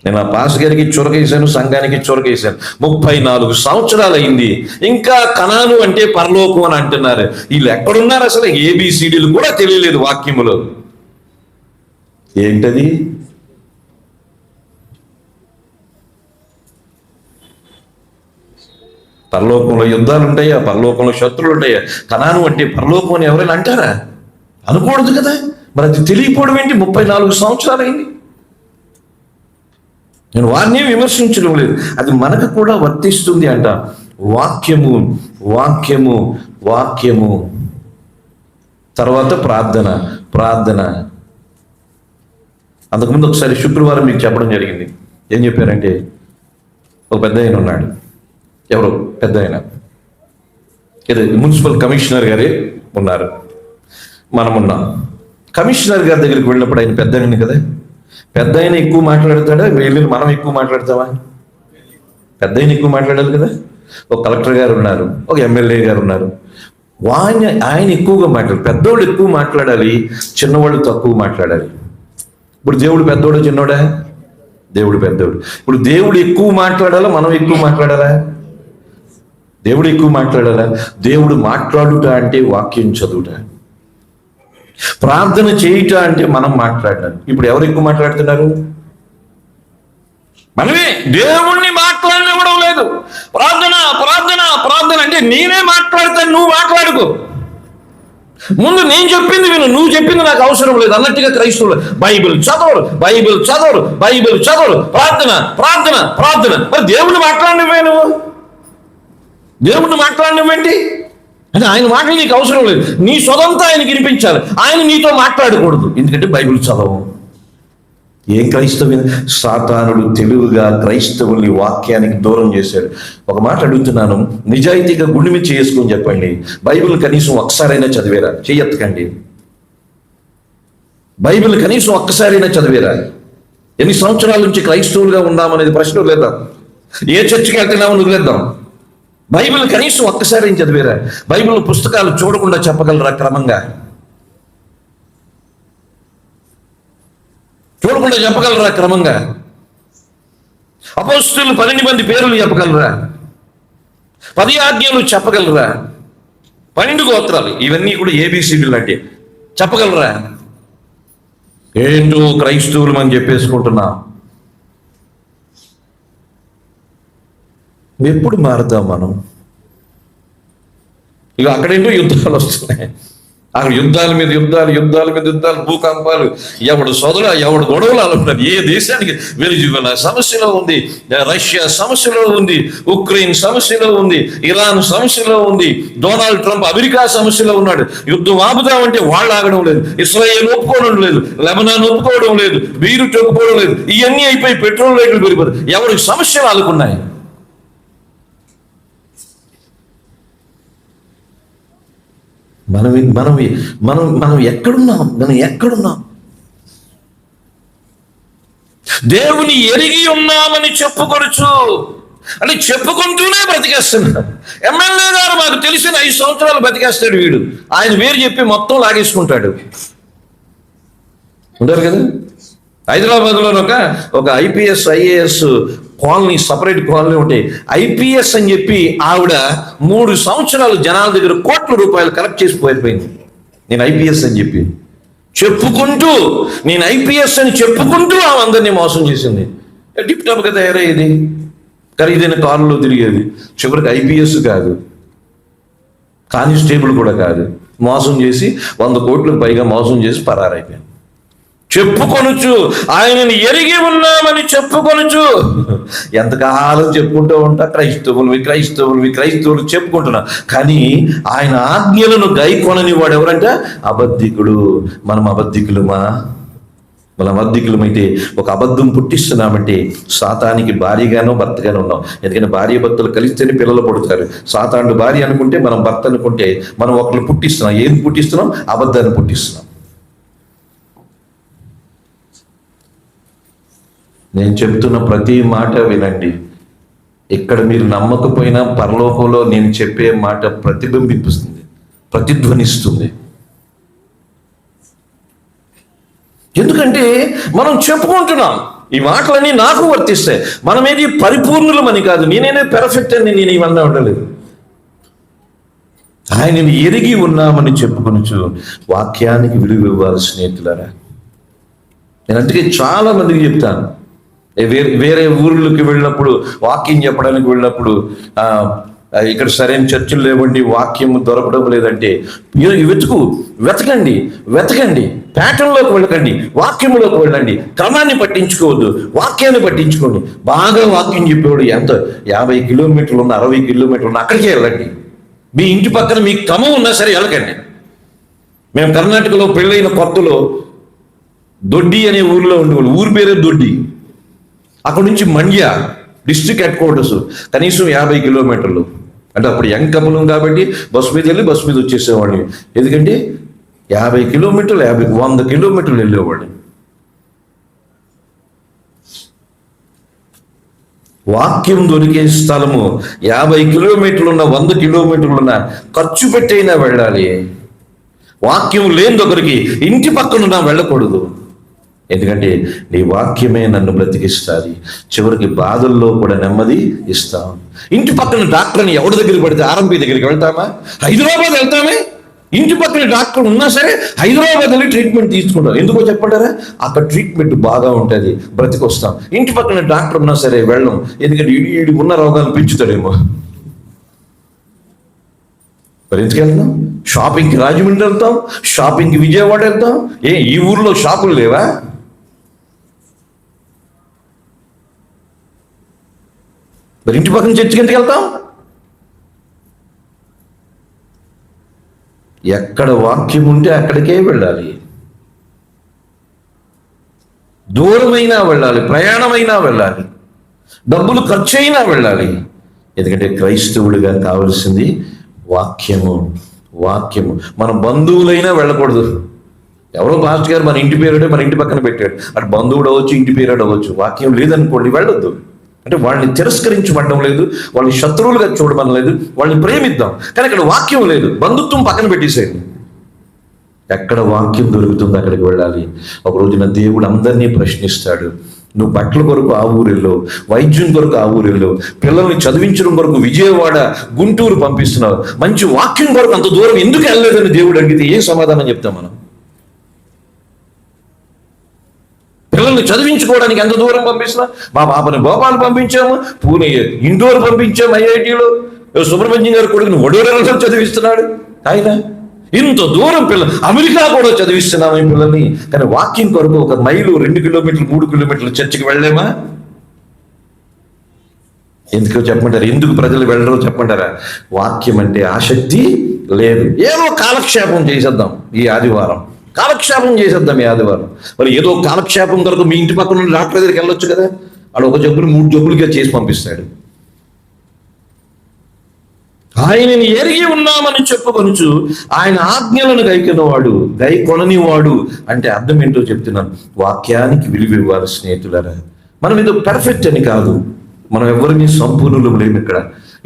నేను ఆ పాస్ గారికి చొరకేశాను, సంఘానికి చొరకేశాను. 34 సంవత్సరాలు అయింది, ఇంకా కనాను అంటే పరలోకం అని అంటున్నారు. వీళ్ళు ఎక్కడున్నారు? అసలు ABCDలు కూడా తెలియలేదు వాక్యములో. ఏంటది? పరలోకంలో యుద్ధాలు ఉంటాయా? పరలోకంలో శత్రువులు ఉంటాయా? కనాను అంటే పరలోకం అని ఎవరైనా అంటారా? అనకూడదు కదా. మరి అది తెలియకపోవడం ఏంటి? 34 సంవత్సరాలు అయింది. నేను వారిని విమర్శించడం లేదు, అది మనకు కూడా వర్తిస్తుంది అంట. వాక్యము వాక్యము వాక్యము తర్వాత ప్రార్థన. అంతకుముందు ఒకసారి శుక్రవారం మీకు చెప్పడం జరిగింది. ఏం చెప్పారంటే, ఒక పెద్ద ఆయన ఉన్నాడు, ఎవరు పెద్ద ఆయన, ఇది మున్సిపల్ కమిషనర్ గారే ఉన్నారు, మనం ఉన్నాం. కమిషనర్ గారి దగ్గరికి వెళ్ళినప్పుడు ఆయన పెద్ద ఆయన కదా, పెద్ద ఆయన ఎక్కువ మాట్లాడతాడా, వెళ్ళి మనం ఎక్కువ మాట్లాడతామా? పెద్ద ఆయన ఎక్కువ మాట్లాడాలి కదా. ఒక కలెక్టర్ గారు ఉన్నారు, ఒక ఎమ్మెల్యే గారు ఉన్నారు, ఆయన ఎక్కువగా మాట్లాడాలి. పెద్దోళ్ళు ఎక్కువ మాట్లాడాలి, చిన్నవాళ్ళు తక్కువ మాట్లాడాలి. ఇప్పుడు దేవుడు పెద్దోడు చిన్నోడా? దేవుడు పెద్దోడు. ఇప్పుడు దేవుడు ఎక్కువ మాట్లాడాలా, మనం ఎక్కువ మాట్లాడాలా? దేవుడు ఎక్కువ మాట్లాడాలా? దేవుడు మాట్లాడుట అంటే వాక్యం చదువుట, ప్రార్థన చేయుట అంటే మనం మాట్లాడాలి. ఇప్పుడు ఎవరు ఎక్కువ మాట్లాడుతున్నారు? మనమే. దేవుణ్ణి మాట్లాడినవ్వడం లేదు. ప్రార్థన ప్రార్థన ప్రార్థన అంటే నేనే మాట్లాడతాను, నువ్వు మాట్లాడుకో. ముందు నేను చెప్పింది విను, నువ్వు చెప్పింది నాకు అవసరం లేదు అన్నట్టుగా క్రైస్తవులు బైబిల్ చదవరు, బైబిల్ చదవరు, బైబిల్ చదవరు, ప్రార్థన ప్రార్థన ప్రార్థన. మరి దేవుణ్ణి మాట్లాడినవే నువ్వు, దేవుణ్ణి మాట్లాడినవేంటి అంటే ఆయన మాటలు నీకు అవసరం లేదు. నీ సొంతంతా ఆయనకి వినిపించాలి, ఆయన నీతో మాట్లాడకూడదు. ఎందుకంటే బైబిల్ చదవవు. ఏం క్రైస్తవ్యం? సాతానుడు తెలివిగా క్రైస్తవుల్ని వాక్యానికి దూరం చేశాడు. ఒక మాట అడుగుతున్నాను, నిజాయితీగా గుండె మీద చేసుకొని చెప్పండి, బైబిల్ కనీసం ఒక్కసారైనా చదివేరా? చెయ్యెత్తకండి. బైబిల్ కనీసం ఒక్కసారైనా చదివేరా? ఎన్ని సంవత్సరాల నుంచి క్రైస్తవులుగా ఉన్నామనేది ప్రశ్న లేదా? ఏ చర్చికి వెళ్తున్నామో వదిలేద్దాం. బైబిల్ కనీసం ఒక్కసారి చదివేరా? బైబిల్ పుస్తకాలు చూడకుండా చెప్పగలరా? క్రమంగా చూడకుండా చెప్పగలరా? క్రమంగా అపోస్తలులు 12 మంది పేర్లు చెప్పగలరా? 10 ఆజ్ఞలు చెప్పగలరా? 12 గోత్రాలు, ఇవన్నీ కూడా ఏబిసిడీలు అంటే చెప్పగలరా? ఏంటో క్రైస్తవులు అని చెప్పేసుకుంటున్నాం. ఎప్పుడు మారుతాం మనం? ఇక అక్కడేంటో యుద్ధాలు వస్తున్నాయి, అక్కడ యుద్ధాల మీద యుద్ధాలు, యుద్ధాల మీద యుద్ధాలు, భూకంపాలు, ఎవడు సోదరు ఎవడు గొడవలు అనుకున్నారు. ఏ దేశానికి వెలిజివెలా సమస్యలో ఉంది, రష్యా సమస్యలో ఉంది, ఉక్రెయిన్ సమస్యలో ఉంది, ఇరాన్ సమస్యలో ఉంది, డొనాల్డ్ ట్రంప్ అమెరికా సమస్యలో ఉన్నాడు. యుద్ధం ఆపుదామంటే వాళ్ళు ఆగడం లేదు, ఇస్రాయేల్ ఒప్పుకోవడం లేదు, లెబనాన్ ఒప్పుకోవడం లేదు, బీరుట్ ఒప్పుకోవడం లేదు. ఇవన్నీ అయిపోయి పెట్రోల్ రేట్లు పెరిగిపోతాయి. ఎవరికి సమస్యలు ఆలుకున్నాయి? మనం ఎక్కడున్నాం? మనం ఎక్కడున్నాం? దేవుని ఎరిగి ఉన్నామని చెప్పుకొనొచ్చు అంటే చెప్పుకుంటూనే బ్రతికేస్తున్నాడు. ఎమ్మెల్యే గారు మాకు తెలిసిన 5 సంవత్సరాలు బ్రతికేస్తాడు వీడు, ఆయన పేరు చెప్పి మొత్తం లాగేసుకుంటాడు. ఉంటారు కదా, హైదరాబాద్లో ఒక IPS IAS colony, separate colony ఉంటాయి. ఐపీఎస్ అని చెప్పి ఆవిడ 3 సంవత్సరాలు జనాల దగ్గర కోట్ల రూపాయలు కలెక్ట్ చేసి పోయిపోయింది. నేను ఐపీఎస్ అని చెప్పి చెప్పుకుంటూ, నేను ఐపీఎస్ అని చెప్పుకుంటూ ఆమె అందరినీ మోసం చేసింది. టిప్ టాప్గా తయారయ్యేది, ఖరీదైన కారులో తిరిగేది. చివరికి ఐపీఎస్ కాదు, కానిస్టేబుల్ కూడా కాదు, మోసం చేసి 100 కోట్లకు పైగా మోసం చేసి పరారైపోయింది. చెప్పుకొనొచ్చు, ఆయనని ఎరిగి ఉన్నామని చెప్పుకొనొచ్చు. ఎంతకాలం చెప్పుకుంటూ ఉంటా క్రైస్తవులు చెప్పుకుంటున్నా, కానీ ఆయన ఆజ్ఞలను గైకొనని వాడు ఎవరంటే అబద్ధికుడు. మనం అబద్ధికులమా? మనం అబద్ధికులమైతే ఒక అబద్ధం పుట్టిస్తున్నామంటే సాతానికి భార్యగానో భర్తగానో ఉన్నాం. ఎందుకంటే భార్య భర్తలు కలిస్తేనే పిల్లలు పుడతారు. సాతానుడు భార్య అనుకుంటే, మనం భర్త అనుకుంటే మనం ఒకళ్ళు పుట్టిస్తున్నాం. ఏం పుట్టిస్తున్నాం? అబద్ధాన్ని పుట్టిస్తున్నాం. నేను చెప్తున్న ప్రతి మాట వినండి. ఇక్కడ మీరు నమ్మకపోయినా పరలోకంలో నేను చెప్పే మాట ప్రతిబింబిస్తుంది, ప్రతిధ్వనిస్తుంది. ఎందుకంటే మనం చెప్పుకుంటున్నాం, ఈ మాటలన్నీ నాకు వర్తిస్తాయి. మనమేది పరిపూర్ణులమని కాదు, నేనేనే పెర్ఫెక్ట్ అని నేను ఇవన్నీ ఉండలేదు. ఆయనని ఎరిగి ఉన్నామని చెప్పుకొనొచ్చు. వాక్యానికి విలువ ఇవ్వాలి స్నేహితులారా. నేను అందుకే చాలా మందికి చెప్తాను, వేరే ఊర్లకి వెళ్ళినప్పుడు, వాక్యం చెప్పడానికి వెళ్ళినప్పుడు, ఇక్కడ సరైన చర్చలు లేవండి, వాక్యం దొరకడం లేదంటే వెతకండి, ప్యాటర్న్లోకి వెళ్ళకండి, వాక్యంలోకి వెళ్ళండి. క్రమాన్ని పట్టించుకోవద్దు, వాక్యాన్ని పట్టించుకోండి. బాగా వాక్యం చెప్పేవాడు ఎంత 50 కిలోమీటర్లు ఉన్న, 60 కిలోమీటర్లు ఉన్న అక్కడికే వెళ్ళండి. మీ ఇంటి పక్కన మీకు క్రమం ఉన్నా సరే వెళ్ళకండి. మేము కర్ణాటకలో పెళ్ళైన కొత్తలో దొడ్డి అనే ఊరిలో ఉండేవాళ్ళు, ఊరి పేరే దొడ్డి. అక్కడ నుంచి మండ్య డిస్ట్రిక్ట్ హెడ్ క్వార్టర్స్ కనీసం 50 కిలోమీటర్లు. అంటే అప్పుడు యంగ్ కపులం కాబట్టి బస్సు మీద వెళ్ళి బస్సు మీద వచ్చేసేవాడిని. ఎందుకంటే 50 కిలోమీటర్లు 100 కిలోమీటర్లు వెళ్ళేవాడు. వాక్యం దొరికే స్థలము 50 కిలోమీటర్లున్న 100 కిలోమీటర్లున్న ఖర్చు పెట్టైనా వెళ్ళాలి. వాక్యం లేని దగ్గరికి ఇంటి పక్కనున్నా వెళ్ళకూడదు. ఎందుకంటే నీ వాక్యమే నన్ను బ్రతికిస్తుంది. చివరికి బాధల్లో కూడా నెమ్మది ఇస్తాం. ఇంటి పక్కన డాక్టర్ని ఎవరి దగ్గరికి పడితే ఆర్ఎంపీ దగ్గరికి వెళ్తామా? హైదరాబాద్ వెళ్తామే. ఇంటి పక్కన డాక్టర్ ఉన్నా సరే హైదరాబాద్ వెళ్ళి ట్రీట్మెంట్ తీసుకుంటాం. ఎందుకో చెప్పంటారా? అక్కడ ట్రీట్మెంట్ బాగా ఉంటుంది, బ్రతికొస్తాం. ఇంటి పక్కన డాక్టర్ ఉన్నా సరే వెళ్ళం. ఎందుకంటే ఈడి ఉన్న రోగాలను పెంచుతాడేమో. మరి ఎందుకు వెళ్తాం? షాపింగ్కి రాజమండ్రి వెళ్తాం, షాపింగ్కి విజయవాడ వెళ్తాం. ఈ ఊర్లో షాపులు లేవా? మరి ఇంటి పక్కన చర్చికి ఎందుకు వెళ్తాం? ఎక్కడ వాక్యం ఉంటే అక్కడికే వెళ్ళాలి. దూరమైనా వెళ్ళాలి, ప్రయాణమైనా వెళ్ళాలి, డబ్బులు ఖర్చు అయినా వెళ్ళాలి. ఎందుకంటే క్రైస్తవుడిగా కావలసింది వాక్యము. వాక్యము. మన బంధువులైనా వెళ్ళకూడదు. ఎవరో పాస్టర్ గారు మన ఇంటి పేరుడే మన ఇంటి పక్కన పెట్టాడు, అటు బంధువుడు అవ్వచ్చు, ఇంటి పేరుడు అవ్వచ్చు. వాక్యం లేదనుకోండి వెళ్ళొద్దు. అంటే వాళ్ళని తిరస్కరించబడడం లేదు, వాళ్ళని శత్రువులుగా చూడడం లేదు, వాళ్ళని ప్రేమిద్దాం. కానీ అక్కడ వాక్యం లేదు, బంధుత్వం పక్కన పెట్టేసేయండి. ఎక్కడ వాక్యం దొరుకుతుందో అక్కడికి వెళ్ళాలి. ఒక రోజున దేవుడు అందరినీ ప్రశ్నిస్తాడు. నువ్వు బట్టల కొరకు ఆ ఊరిలో, వైద్యం కొరకు ఆ ఊరిలో, పిల్లల్ని చదివించడం కొరకు విజయవాడ, గుంటూరు పంపిస్తున్నావు, మంచి వాక్యం కొరకు అంత దూరం ఎందుకు వెళ్ళలేదని దేవుడు అడిగితే ఏం సమాధానం చెప్తాం మనం? పిల్లల్ని చదివించుకోవడానికి ఎంత దూరం పంపిస్తున్నా? మా పాపని భోపాల్ పంపించాము, పూణే ఇండోర్ పంపించాము, ఐఐటీలో సుబ్రహ్మణ్యం గారు కొడుకుని వడోదరలో చదివిస్తున్నాడు ఆయన. ఇంత దూరం పిల్లలు అమెరికా కూడా చదివిస్తున్నాము ఈ పిల్లల్ని. కానీ వాక్యం కొరకు 1 మైలు 2 కిలోమీటర్లు 3 కిలోమీటర్లు చర్చికి వెళ్ళలేమా? ఎందుకో చెప్పమంటారా? ఎందుకు ప్రజలు వెళ్ళరో చెప్పమంటారా? వాక్యం అంటే ఆసక్తి లేదు. ఏదో కాలక్షేపం చేసేద్దాం ఈ ఆదివారం, కాలక్షేపం చేసేద్దాం ఈ ఆదివారం. మరి ఏదో కాలక్షేపం కొరకు మీ ఇంటి పక్కన ఉన్న డాక్టర్ దగ్గరికి వెళ్ళొచ్చు కదా. వాడు 1 జబ్బులు 3 జబ్బులుగా చేసి పంపిస్తాడు. ఆయనని ఎరిగి ఉన్నామని చెప్పుకొనుచు ఆయన ఆజ్ఞలను గైకొనని వాడు అంటే అర్థం ఏంటో చెప్తున్నాను. వాక్యానికి విలువ ఇవ్వాలి స్నేహితులారా. మనం ఏదో పెర్ఫెక్ట్ అని కాదు, మనం ఎవరిని సంపూర్ణులు లేము. ఇక్కడ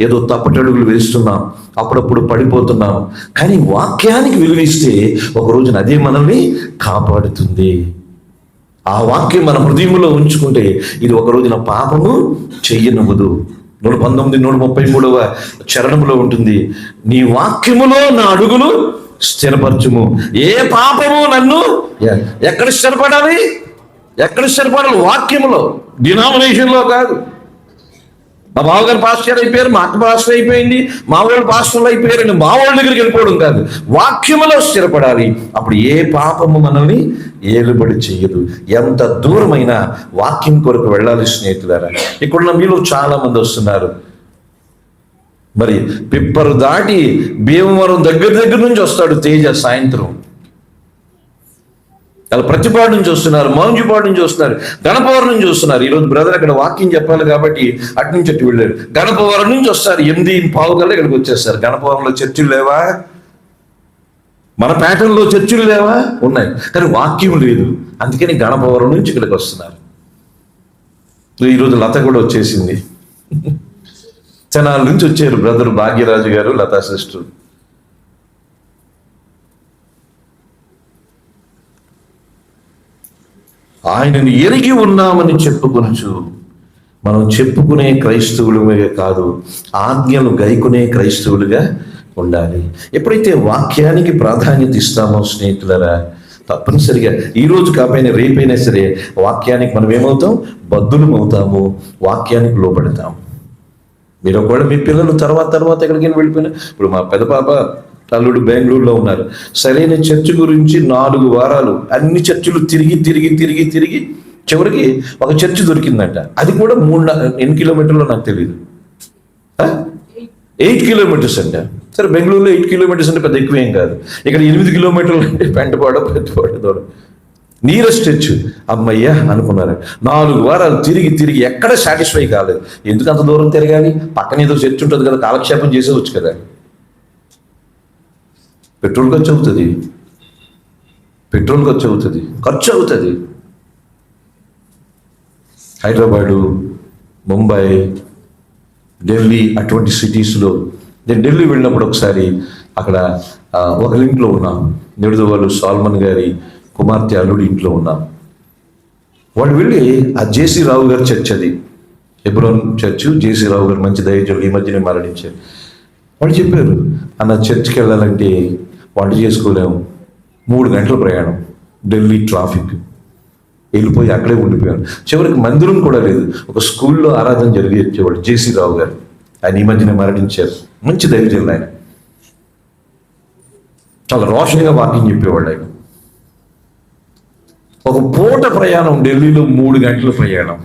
ఏదో తప్పటడుగులు వేస్తున్నాం, అప్పుడప్పుడు పడిపోతున్నాం. కానీ వాక్యానికి విలువిస్తే ఒక రోజున అదే మనల్ని కాపాడుతుంది. ఆ వాక్యం మన హృదయంలో ఉంచుకుంటే ఇది ఒక రోజున పాపము చెయ్యనివ్వదు. 119:133 చరణములో ఉంటుంది, నీ వాక్యములో నా అడుగులు స్థిరపరచుము. ఏ పాపము నన్ను ఎక్కడ స్థిరపడాలి? వాక్యములో, డినామినేషన్లో కాదు. మా బావగారు పాస్టర్ అయిపోయారు, మా అక్క పాస్టర్ అయిపోయింది, మా వాళ్ళు పాస్టర్లు అయిపోయారు, మా వాళ్ళ దగ్గరికి వెళ్ళిపోవడం కాదు. వాక్యములో స్థిరపడాలి. అప్పుడు ఏ పాపము మనల్ని ఏలుబడి చెయ్యదు. ఎంత దూరమైనా వాక్యం కొరకు వెళ్ళాలి స్నేహితులారా. ఇక్కడున్న మీలో చాలా మంది వస్తున్నారు. మరి పిప్పరు దాటి భీమవరం దగ్గర నుంచి వస్తాడు తేజ. సాయంత్రం అలా ప్రతిపాడు నుంచి వస్తున్నారు, మౌంజిపాడు నుంచి వస్తున్నారు, గణపవరం నుంచి వస్తున్నారు. ఈరోజు బ్రదర్ అక్కడ వాక్యం చెప్పాలి కాబట్టి అటు నుంచి అటు వెళ్ళారు. గణపవరం నుంచి వస్తారు, 8:15 కల్లా ఇక్కడికి వచ్చేస్తారు. గణపవరంలో చర్చిలు లేవా? మన ప్యాటర్న్లో చర్చిలు లేవా? ఉన్నాయి, కానీ వాక్యం లేదు. అందుకని గణపవరం నుంచి ఇక్కడికి వస్తున్నారు. ఈరోజు లత కూడా వచ్చేసింది. తెనాల నుంచి వచ్చారు బ్రదర్ భాగ్యరాజు గారు, లతా సిస్టర్. ఆయనను ఎరిగి ఉన్నామని చెప్పుకొనుచు, మనం చెప్పుకునే క్రైస్తవులుగా కాదు, ఆజ్ఞలు గైకునే క్రైస్తవులుగా ఉండాలి. ఎప్పుడైతే వాక్యానికి ప్రాధాన్యత ఇస్తామో స్నేహితులరా, తప్పనిసరిగా ఈరోజు కాకపోయినా రేపైనా సరే వాక్యానికి మనం ఏమవుతాం? బద్ధులం అవుతాము, వాక్యానికి లోబడతాం. మీరు ఒకవేళ మీ పిల్లలు తర్వాత ఎక్కడికైనా వెళ్ళిపోయినా, ఇప్పుడు మా పెద్ద పాప అల్లుడు బెంగళూరులో ఉన్నారు. సరైన చర్చ్ గురించి 4 వారాలు అన్ని చర్చిలు తిరిగి చివరికి ఒక చర్చ్ దొరికిందంట. అది కూడా 8 కిలోమీటర్లో నాకు తెలియదు, 8 కిలోమీటర్స్ అంట. సరే, బెంగళూరులో 8 కిలోమీటర్స్ అంటే పెద్ద ఎక్కువేం కాదు. ఇక్కడ 8 కిలోమీటర్లు అంటే పెద్దపాడు దూరం. నీరెస్ట్ తెచ్చు అమ్మయ్యా అనుకున్నారు. 4 వారాలు తిరిగి ఎక్కడ సాటిస్ఫై కాలేదు. ఎందుకు అంత దూరం తిరగాలి? పక్కన ఏదో చర్చ్ ఉంటుంది కదా, కాలక్షేపం చేసేవచ్చు కదా. పెట్రోల్ ఖర్చు అవుతుంది. హైదరాబాదు, ముంబై, ఢిల్లీ అటువంటి సిటీస్లో నేను ఢిల్లీ వెళ్ళినప్పుడు ఒకసారి అక్కడ ఒక ఇంట్లో ఉన్నాం. నిడుదవోలు సాల్మన్ గారి కుమార్తె అల్లుడి ఇంట్లో ఉన్నాం. వాళ్ళు వెళ్ళి ఆ జేసీ రావు గారి చర్చ్, అది హెబ్రోన్ చర్చ్, జేసీ రావు గారు మంచి దైవజనులు, ఈ మధ్యనే మరణించారు. వాళ్ళు చెప్పారు, అన్న చర్చ్కి వెళ్ళాలంటే వంట చేసుకోలేము, 3 గంటల ప్రయాణం, ఢిల్లీ ట్రాఫిక్, వెళ్ళిపోయి అక్కడే ఉండిపోయాను. చివరికి మందిరం కూడా లేదు. ఒక స్కూల్లో ఆరాధన జరిగేవాడు జేసీ రావు గారు. ఆయన ఈ మధ్యనే మరణించారు. మంచి దైవజనులు ఆయన. చాలా రోషంగా వాక్యం చెప్పేవాళ్ళు ఆయన. ఒక పూట ప్రయాణం, ఢిల్లీలో 3 గంటల ప్రయాణం.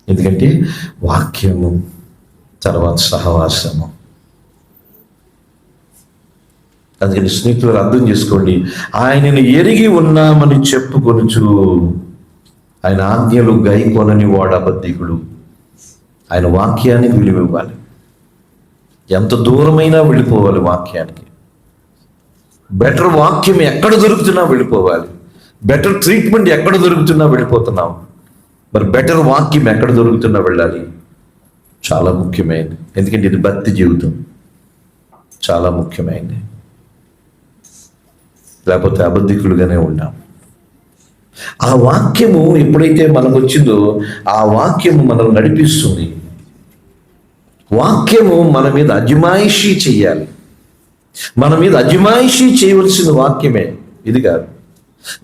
ఎందుకంటే వాక్యము, తర్వాత సహవాసము. అందుకని స్నేహితులు అర్థం చేసుకోండి, ఆయనను ఎరిగి ఉన్నామని చెప్పుకొనుచు ఆయన ఆజ్ఞలు గైకొనని వాడు అబద్ధికుడు. ఆయన వాక్యానికి విలువ ఇవ్వాలి. ఎంత దూరమైనా వెళ్ళిపోవాలి వాక్యానికి. బెటర్ వాక్యం ఎక్కడ దొరుకుతున్నా వెళ్ళిపోవాలి. బెటర్ ట్రీట్మెంట్ ఎక్కడ దొరుకుతున్నా వెళ్ళిపోతున్నాం. మరి బెటర్ వాక్యం ఎక్కడ దొరుకుతున్నా వెళ్ళాలి. చాలా ముఖ్యమైనది. ఎందుకంటే ఇది భక్తి జీవితం, చాలా ముఖ్యమైనది. లేకపోతే అబద్ధికులుగానే ఉంటాం. ఆ వాక్యము ఎప్పుడైతే మనకు వచ్చిందో ఆ వాక్యము మనల్ని నడిపిస్తుంది. వాక్యము మన మీద అజమాయిషీ చెయ్యాలి. మన మీద అజమాయిషీ చేయవలసిన వాక్యమే, ఇది కాదు.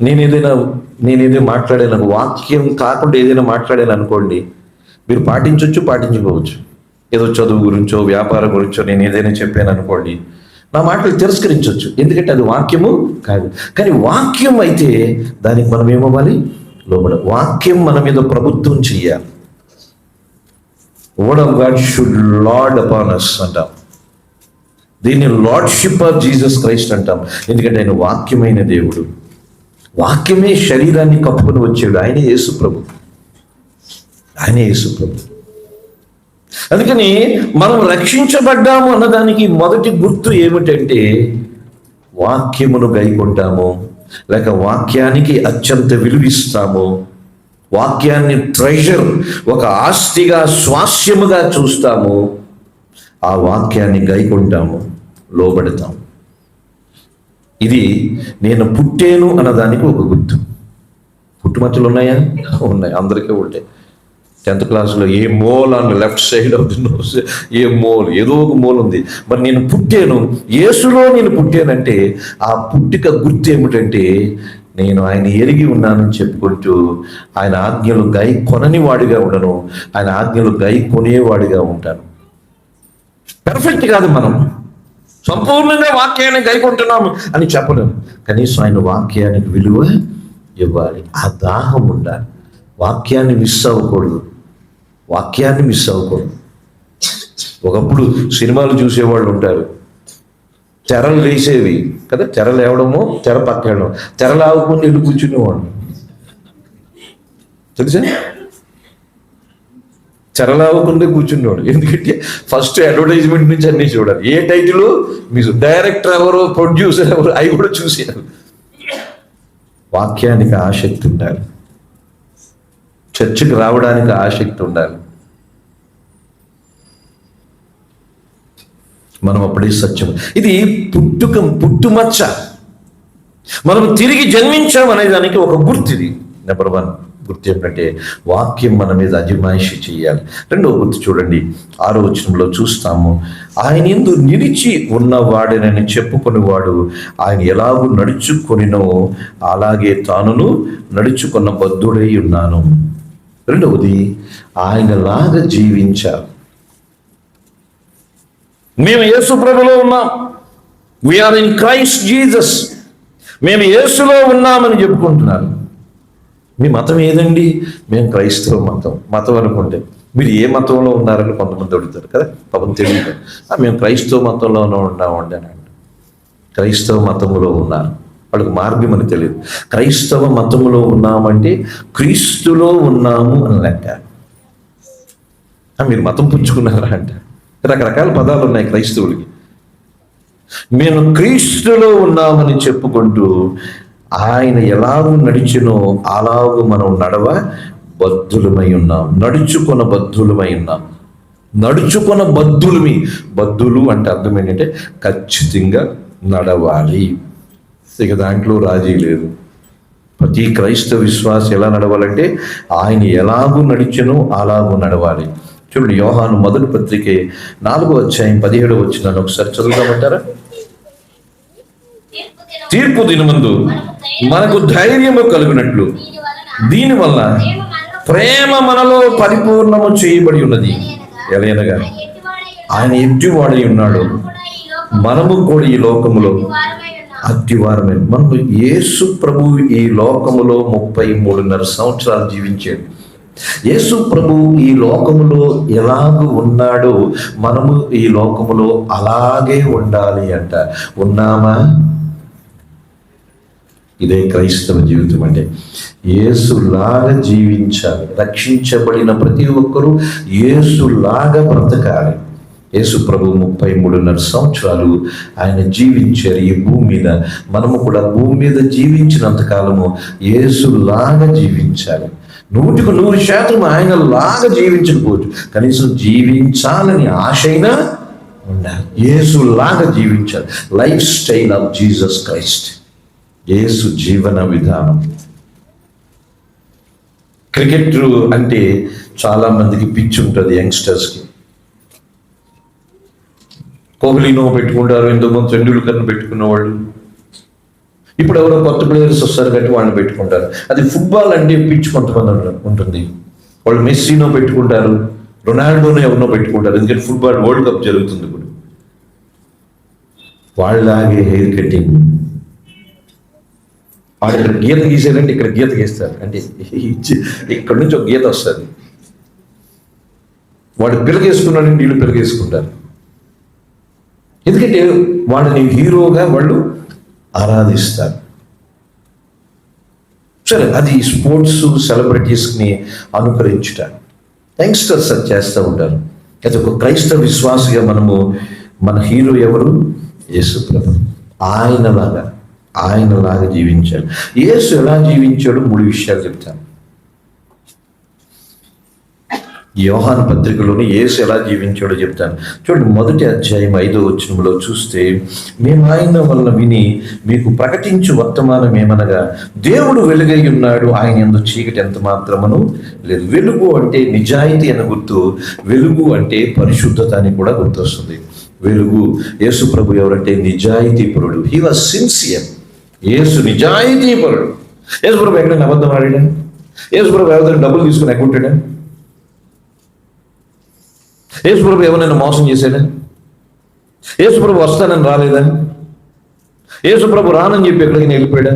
నేనేదో మాట్లాడాను, వాక్యం కాకుండా ఏదైనా మాట్లాడాను అనుకోండి, మీరు పాటించవచ్చు, పాటించుకోవచ్చు. ఏదో చదువు గురించో వ్యాపారం గురించో నేను ఏదైనా చెప్పాను అనుకోండి, నా మాటలు తిరస్కరించవచ్చు, ఎందుకంటే అది వాక్యము కాదు. కానీ వాక్యం అయితే దానికి మనం ఏమవ్వాలి? లోబడ. వాక్యం మన మీద ప్రభుత్వం చెయ్యాలి. Word of God should lord upon us అంటాం. దీన్ని లార్డ్షిప్ ఆఫ్ జీసస్ క్రైస్ట్ అంటాం. ఎందుకంటే ఆయన వాక్యమైన దేవుడు. వాక్యమే శరీరాన్ని కప్పుకొని వచ్చాడు. ఆయనే యేసు ప్రభు. అందుకని మనం రక్షించబడ్డాము అన్నదానికి మొదటి గుర్తు ఏమిటంటే వాక్యమును గైకొంటాము, లేక వాక్యానికి అత్యంత విలువిస్తాము. వాక్యాన్ని ట్రెజర్, ఒక ఆస్తిగా, స్వాస్యముగా చూస్తాము. ఆ వాక్యాన్ని గైకొంటాము, లోబడతాం. ఇది నేను పుట్టేను అన్నదానికి ఒక గుర్తు. పుట్టుమచ్చలు ఉన్నాయా? ఉన్నాయి, అందరికీ ఉంటాయి. 10th క్లాస్లో a mole on left side of the nose, a mole, ఏదో ఒక మోల్ ఉంది. మరి నేను పుట్టాను, యేసులో నేను పుట్టానంటే ఆ పుట్టిక గుర్తు ఏమిటంటే నేను ఆయన ఎరిగి ఉన్నానని చెప్పుకుంటూ ఆయన ఆజ్ఞలు గై కొనని వాడిగా ఉండను, ఆయన ఆజ్ఞలు గై కొనేవాడిగా ఉంటాను. పెర్ఫెక్ట్ కాదు, మనం సంపూర్ణంగా వాక్యాన్ని గైకొంటున్నాము అని చెప్పలేము. కనీసం ఆయన వాక్యానికి విలువ ఇవ్వాలి. ఆ దాహం ఉండాలి. వాక్యాన్ని మిస్ అవ్వకూడదు. ఒకప్పుడు సినిమాలు చూసేవాళ్ళు ఉంటారు, తెరలు లేసేవి కదా, తెర లేవడము, తెర పక్క వెళ్ళడం, తెర లాగకుండా వెళ్ళి కూర్చునేవాడు తెలుసా? తెరలాగకుండా కూర్చునేవాడు. ఎందుకంటే ఫస్ట్ అడ్వర్టైజ్మెంట్ నుంచి అన్నీ చూడాలి. ఏ టైటిల్, మీ డైరెక్టర్ ఎవరు, ప్రొడ్యూసర్ ఎవరు, అవి కూడా చూసేయాలి. వాక్యానికి ఆసక్తి ఉండాలి. చర్చికి రావడానికి ఆసక్తి ఉండాలి. మనం అప్పుడే సత్యం. ఇది పుట్టుమచ్చ. మనం తిరిగి జన్మించాం అనే దానికి ఒక గుర్తు. ఇది నెంబర్ 1 గుర్తు ఏంటంటే వాక్యం మన మీద అజమాయిషి చేయాలి. రెండవ గుర్తు చూడండి, 6వ వచనంలో చూస్తాము. ఆయన యందు నిలిచి ఉన్నవాడనని చెప్పుకునేవాడు ఆయన ఎలాగూ నడుచుకొనినో అలాగే తానును నడుచుకున్న బద్ధుడై ఉన్నాను. రెండవది, ఆయనలాగా జీవించాలి. మేము యేసు ప్రభులో ఉన్నాం. We are in Christ Jesus. మేము యేసులో ఉన్నామని చెప్పుకుంటున్నారు. మీ మతం ఏదండి? మేము క్రైస్తవ మతం అనుకుంటే మీరు ఏ మతంలో ఉన్నారని కొంతమంది అడుగుతారు కదా, పాపం తెలియదు. మేము క్రైస్తవ మతంలోనే ఉన్నామండి అని. క్రైస్తవ మతంలో ఉన్నారు. వాళ్ళకి మార్గం అని తెలియదు. క్రైస్తవ మతంలో ఉన్నామంటే క్రీస్తులో ఉన్నాము అని లెక్క. మీరు మతం పుచ్చుకున్నారా అంటే రకరకాల పదాలు ఉన్నాయి క్రైస్తవులకి. మేము క్రీస్తులో ఉన్నామని చెప్పుకుంటూ ఆయన ఎలాగూ నడిచినో అలాగూ మనం నడవ బద్ధులమై ఉన్నాం, నడుచుకొన బద్ధులమై ఉన్నాం. నడుచుకొన బద్ధులమి. బద్ధులు అంటే అర్థం ఏంటంటే ఖచ్చితంగా నడవాలి. ఇక దాంట్లో రాజీ లేదు. ప్రతి క్రైస్తవ విశ్వాసం ఎలా నడవాలంటే ఆయన ఎలాగూ నడిచెనో అలాగూ నడవాలి. చూడండి, యోహాను మొదటి పత్రికే 4వ అధ్యాయం 17వ వచనాన్ని ఒకసారి చదువుతామంటారా? తీర్పు దినమందు మనకు ధైర్యము కలుగునట్లు దీనివల్ల ప్రేమ మనలో పరిపూర్ణము చేయబడి ఉన్నది. ఎలయనగా ఆయన ఎట్టివాడై ఉన్నాడు, మనము కూడా ఈ లోకములో అట్టివారమే. మనము యేసు ప్రభు ఈ లోకములో 33.5 సంవత్సరాలు జీవించాడు. యేసు ప్రభు ఈ లోకములో ఎలాగూ ఉన్నాడో మనము ఈ లోకములో అలాగే ఉండాలి అంట. ఉన్నామా? ఇదే క్రైస్తవ జీవితం అంటే. యేసులాగా జీవించాలి. రక్షించబడిన ప్రతి ఒక్కరూ యేసులాగా బ్రతకాలి. యేసు ప్రభు 33.5 సంవత్సరాలు ఆయన జీవించారు ఈ భూమి మీద. మనము కూడా భూమి మీద జీవించినంతకాలము యేసులాగా జీవించాలి. 100% ఆయన లాగా జీవించకపోవచ్చు, కనీసం జీవించాలని ఆశ అయినా ఉండాలి. యేసులాగా జీవించాలి. Lifestyle of Jesus Christ, Yesu జీవన విధానం. క్రికెట్ అంటే చాలా మందికి పిచ్చి ఉంటుంది, యంగ్స్టర్స్కి. కోహ్లీనో పెట్టుకుంటారు, ఎంతోమంది తెండూల్కర్ని పెట్టుకున్నవాళ్ళు. ఇప్పుడు ఎవరో కొత్త ప్లేయర్స్ వస్తారు కాబట్టి వాళ్ళని పెట్టుకుంటారు. అది ఫుట్బాల్ అంటే పిచ్చి కొంతమంది ఉంటుంది. వాళ్ళు మెస్సీనో పెట్టుకుంటారు, రొనాల్డోనో ఎవరినో పెట్టుకుంటారు. ఎందుకంటే ఫుట్బాల్ వరల్డ్ కప్ జరుగుతుంది ఇప్పుడు. వాళ్ళలాగే హెయిర్ కటింగ్. వాడు ఇక్కడ గీత గీసారంటే ఇక్కడ గీత గీస్తారు, అంటే ఇక్కడ నుంచి ఒక గీత వస్తుంది. వాడు పిల్లగేసుకున్నాడంటే వీళ్ళు పిల్లగేసుకుంటారు. ఎందుకంటే వాళ్ళని హీరోగా వాళ్ళు ఆరాధిస్తారు. సరే, అది స్పోర్ట్స్ సెలబ్రిటీస్ని అనుకరించుట యంగ్స్టర్స్ అది చేస్తూ ఉంటారు. అయితే ఒక క్రైస్తవ విశ్వాసిగా మనము మన హీరో ఎవరు? యేసు ప్రభు. ఆయనలాగా జీవించాడు. యేసు ఎలా జీవించాడు? 3 విషయాలు చెప్తాను. యోహాను పత్రికలోని యేసు ఎలా జీవించాడో చెప్తాను. చూడండి, మొదటి అధ్యాయం 5వ వచనంలో చూస్తే, మేము ఆయన వలన విని మీకు ప్రకటించు వర్తమానం ఏమనగా దేవుడు వెలుగై ఉన్నాడు, ఆయన యందు చీకటి ఎంత మాత్రమును లేదు. వెలుగు అంటే నిజాయితీ అని గుర్తు, వెలుగు అంటే పరిశుద్ధత అని కూడా గుర్తొస్తుంది. వెలుగు. యేసు ప్రభు ఎవరంటే నిజాయితీ పరుడు. He was sincere. యేసు నిజాయితీ పరుడు. యేసు ప్రభు ఎక్కడైనా అబద్ధం ఆడాడా? యేసు ప్రభు ఎవరైనా డబ్బులు తీసుకుని ఎక్కుంటాడా? యేసు ప్రభు ఎవరైనా మోసం చేశాడా? యేసు ప్రభు వస్తానని రాలేదా? యేసు ప్రభు రానని చెప్పి ఎక్కడికి వెళ్ళిపోయాడా?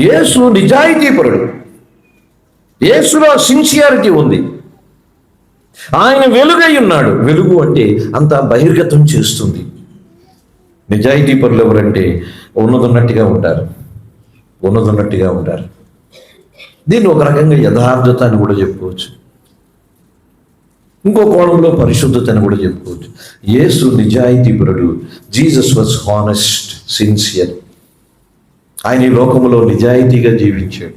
యేసు నిజాయితీ పరుడు. యేసులో సిన్సియారిటీ ఉంది. ఆయన వెలుగై ఉన్నాడు. వెలుగు అంటే అంత బహిర్గతం చేస్తుంది. నిజాయితీ పరులు ఎవరంటే ఉన్నదన్నట్టుగా ఉంటారు. దీన్ని ఒక రకంగా యథార్థత అని కూడా చెప్పుకోవచ్చు. ఇంకో కోణంలో పరిశుద్ధత అని కూడా చెప్పుకోవచ్చు. యేసు నిజాయితీపరుడు. Jesus was honest, sincere. ఆయన ఈ లోకంలో నిజాయితీగా జీవించాడు.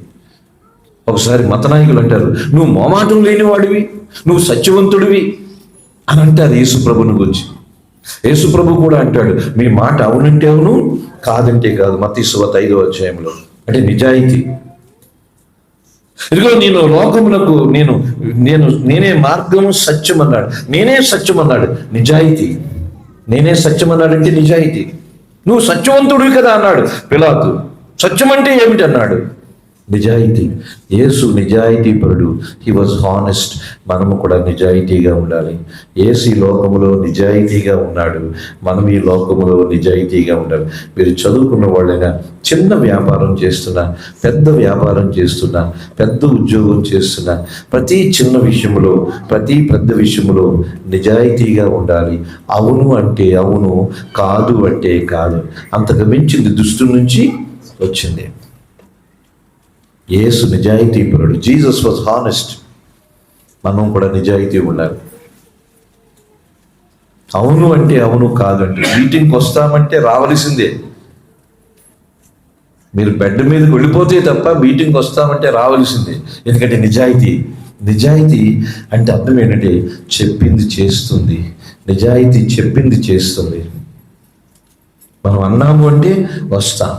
ఒకసారి మతనాయకులు అంటారు, నువ్వు మోమాటం లేనివాడివి, నువ్వు సత్యవంతుడివి అని అంటారు యేసు ప్రభుని గురించి. యేసు ప్రభు కూడా అంటాడు, మీ మాట అవునంటే అవును, కాదంటే కాదు. మత్తయి సువార్త 5వ అధ్యాయంలో. అంటే నిజాయితీ. ఇదిగో నేను లోకమునకు నేనే మార్గము, సత్యం అన్నాడు. నేనే సత్యం అన్నాడు. నిజాయితీ. నేనే సత్యం అన్నాడంటే నిజాయితీ. నువ్వు సత్యవంతుడివి కదా అన్నాడు పిలాతు. సత్యం అంటే ఏమిటి అన్నాడు. నిజాయితీ. యేసు నిజాయితీపరుడు. He was honest. మనము కూడా నిజాయితీగా ఉండాలి. యేసు ఈ లోకములో నిజాయితీగా ఉన్నాడు. మనం ఈ లోకములో నిజాయితీగా ఉండాలి. మీరు చదువుకున్న వాళ్ళైనా, చిన్న వ్యాపారం చేస్తున్నా, పెద్ద వ్యాపారం చేస్తున్నా, పెద్ద ఉద్యోగం చేస్తున్నా, ప్రతి చిన్న విషయంలో, ప్రతి పెద్ద విషయంలో నిజాయితీగా ఉండాలి. అవును అంటే అవును, కాదు అంటే కాదు. అంతకు మించింది దుష్టు నుంచి వచ్చింది. యేసు నిజాయితీపరుడు. Jesus was honest. మనం కూడా నిజాయితీ ఉండాలి. అవును అంటే అవును, కాదంటే. మీటింగ్కి వస్తామంటే రావలసిందే. మీరు బెడ్ మీదకి వెళ్ళిపోతే తప్ప మీటింగ్కి వస్తామంటే రావలసిందే. ఎందుకంటే నిజాయితీ అంటే అర్థం ఏంటంటే చెప్పింది చేస్తుంది. నిజాయితీ చెప్పింది చేస్తుంది. మనం అన్నాము అంటే వస్తాం.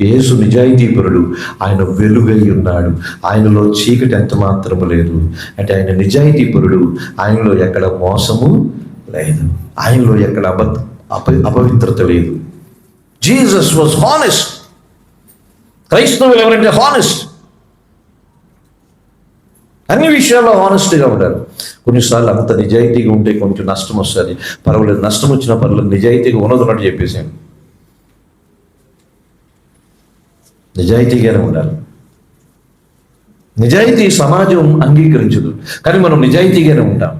యేసు నిజాయితీపరుడు. ఆయన వెలుగై ఉన్నాడు. ఆయనలో చీకటి ఎంత మాత్రము లేదు. అంటే ఆయన నిజాయితీపరుడు. ఆయనలో ఎక్కడ మోసము లేదు. ఆయనలో ఎక్కడ అపవిత్రత లేదు. Jesus was honest. క్రైస్తవులు ఎవరంటే హానెస్ట్. అన్ని విషయాల్లో హానెస్ట్గా ఉండాలి. కొన్నిసార్లు అంత నిజాయితీగా ఉంటే కొంచెం నష్టం వస్తుంది. పర్వాలేదు, నష్టం వచ్చిన పర్వాలేదు, నిజాయితీగా ఉన్నదన్నట్టు చెప్పేసాను. నిజాయితీగానే ఉండాలి. నిజాయితీ సమాజం అంగీకరించదు, కానీ మనం నిజాయితీగానే ఉంటాం.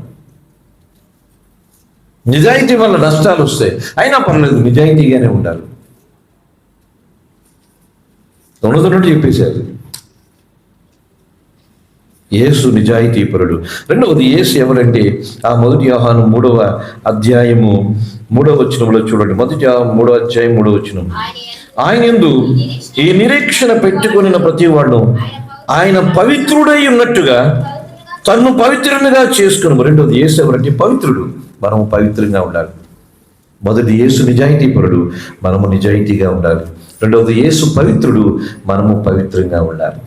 నిజాయితీ వల్ల నష్టాలు వస్తాయి, అయినా పర్లేదు, నిజాయితీగానే ఉండాలి. ఉన్నదన్నట్టు చెప్పేశారు. యేసు నిజాయితీపరుడు. రెండవది, యేసు ఎవరంటే ఆ 1 యోహాను 3వ అధ్యాయము 3వ వచనంలో చూడండి. 1 యోహాను 3వ అధ్యాయం 3వ వచనం. ఆయన యందు ఈ నిరీక్షణ పెట్టుకొనిన ప్రతి వాడు ఆయన పవిత్రుడై ఉన్నట్టుగా తన్ను పవిత్రునిగా చేసుకును. రెండవది, యేసు ఎవరంటే పవిత్రుడు. మనము పవిత్రంగా ఉండాలి. మొదటి, యేసు నిజాయితీపరుడు, మనము నిజాయితీగా ఉండాలి. రెండవది, యేసు పవిత్రుడు, మనము పవిత్రంగా ఉండాలి.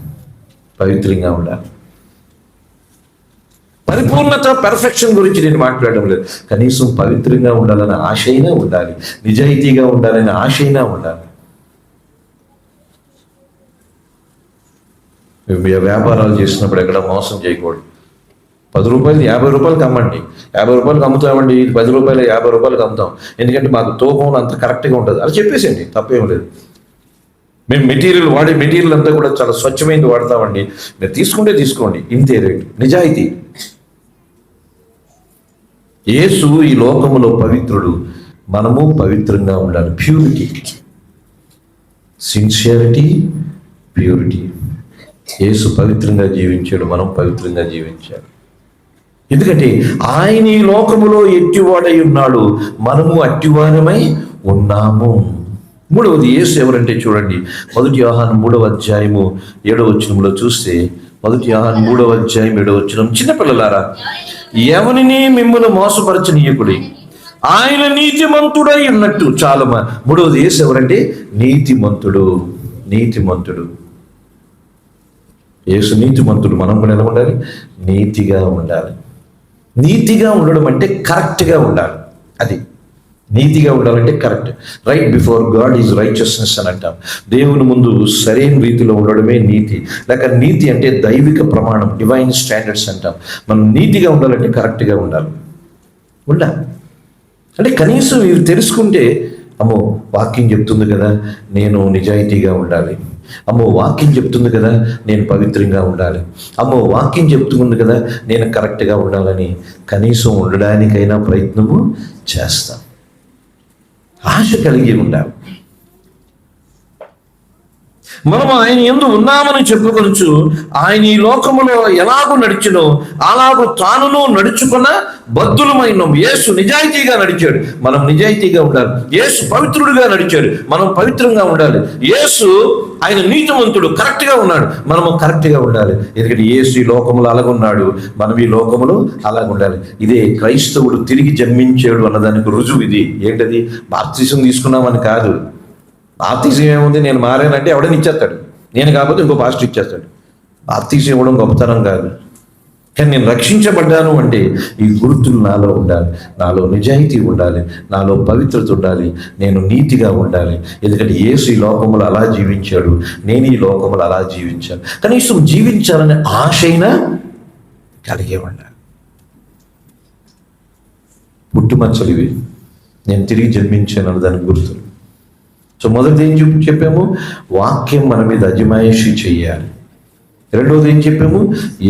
పరిపూర్ణత, పెర్ఫెక్షన్ గురించి నేను మాట్లాడడం లేదు. కనీసం పవిత్రంగా ఉండాలనే ఆశ అయినా ఉండాలి. నిజాయితీగా ఉండాలనే ఆశ అయినా ఉండాలి. వ్యాపారాలు చేసినప్పుడు ఎక్కడ మోసం చేయకూడదు. 10 రూపాయలు 50 రూపాయలకి అమ్మండి. 50 రూపాయలకి అమ్ముతామండి, ఇది 10 రూపాయలు 50 రూపాయలకి అమ్ముతాం. ఎందుకంటే మాకు తూకం అంత కరెక్ట్గా ఉంటుంది. అది చెప్పేసేయండి, తప్పేం లేదు. మేము వాడే మెటీరియల్ అంతా కూడా చాలా స్వచ్ఛమైనది వాడతామండి. మీరు తీసుకుంటే తీసుకోండి, ఇంతే రేటు. నిజాయితీ. యేసు ఈ లోకములో పవిత్రుడు, మనము పవిత్రంగా ఉండాలి. Purity, sincerity, purity. యేసు పవిత్రంగా జీవించాడు, మనం పవిత్రంగా జీవించాలి. ఎందుకంటే ఆయన ఈ లోకములో ఎట్టివాడై ఉన్నాడు, మనము అట్టివారమై ఉన్నాము. మూడవది, యేసు ఎవరంటే చూడండి, 1 యోహాను 3వ అధ్యాయము 7వ వచనంలో చూస్తే, 1 యోహాను 3వ అధ్యాయం 7వ వచనం. చిన్నపిల్లలారా, ఎవరిని మిమ్మల్ని మోసపరచనీయకుడి, ఆయన నీతిమంతుడై ఉన్నట్టు. చాలా మూడవది, యేసు ఎవరంటే నీతిమంతుడు. యేసు నీతిమంతుడు. మనం కూడా ఎలా ఉండాలి? నీతిగా ఉండాలి. నీతిగా ఉండడం అంటే కరెక్ట్గా ఉండాలి. అది నీతిగా ఉండాలంటే correct. Right before God is righteousness అని అంటాం. దేవుని ముందు సరైన రీతిలో ఉండడమే నీతి. లేక నీతి అంటే దైవిక ప్రమాణం, డివైన్ స్టాండర్డ్స్ అంటాం. మనం నీతిగా ఉండాలంటే కరెక్ట్గా ఉండాలి. అంటే కనీసం ఇవి తెలుసుకుంటే, అమ్మో వాక్యం చెప్తుంది కదా, నేను నిజాయితీగా ఉండాలి. అమ్మో వాక్యం చెప్తుంది కదా, నేను పవిత్రంగా ఉండాలి. అమ్మో వాక్యం చెప్తుంది కదా, నేను కరెక్ట్గా ఉండాలని కనీసం ఉండడానికైనా ప్రయత్నము చేస్తాం. ఆశ కలిగి ఉండాలి. మనం ఆయన యందు ఉన్నామని చెప్పుకొనుచు ఆయన ఈ లోకములో ఎలాగూ నడిచినో అలాగూ తానును నడుచుకున్న బద్ధులమైన. యేసు నిజాయితీగా నడిచాడు, మనం నిజాయితీగా ఉండాలి. యేసు పవిత్రుడిగా నడిచాడు, మనం పవిత్రంగా ఉండాలి. యేసు ఆయన నీతిమంతుడు, కరెక్ట్గా ఉన్నాడు, మనము కరెక్ట్గా ఉండాలి. ఎందుకంటే యేసు ఈ లోకములో అలాగున్నాడు, మనం ఈ లోకములో అలాగుండాలి. ఇదే క్రైస్తవుడు తిరిగి జన్మించాడు అన్నదానికి రుజువు ఇది. ఏంటది? బాప్తిసం తీసుకున్నామని కాదు. బాప్తిసం ఏముంది, నేను మారానంటే ఎవడని ఇచ్చేస్తాడు, నేను కాకపోతే ఇంకో పాస్టర్ ఇచ్చేస్తాడు. బాప్తిసం ఇవ్వడం గొప్పతనం కాదు. కానీ నేను రక్షించబడ్డాను అంటే ఈ గుర్తులు నాలో ఉండాలి, నాలో నిజాయితీ ఉండాలి, నాలో పవిత్రత ఉండాలి, నేను నీతిగా ఉండాలి. ఎందుకంటే యేసు ఈ లోకములు అలా జీవించాడు, నేను ఈ లోకములు అలా జీవించాను. కనీసం జీవించాలనే ఆశైనా కలిగే ఉండాలి. పుట్టుమచ్చలు ఇవి, నేను తిరిగి జన్మించాను దానికి గుర్తులు. సో మొదటిది ఏం చెప్పాము? వాక్యం మన మీద అజమాయిషి చెయ్యాలి. రెండవది ఏం చెప్పాము?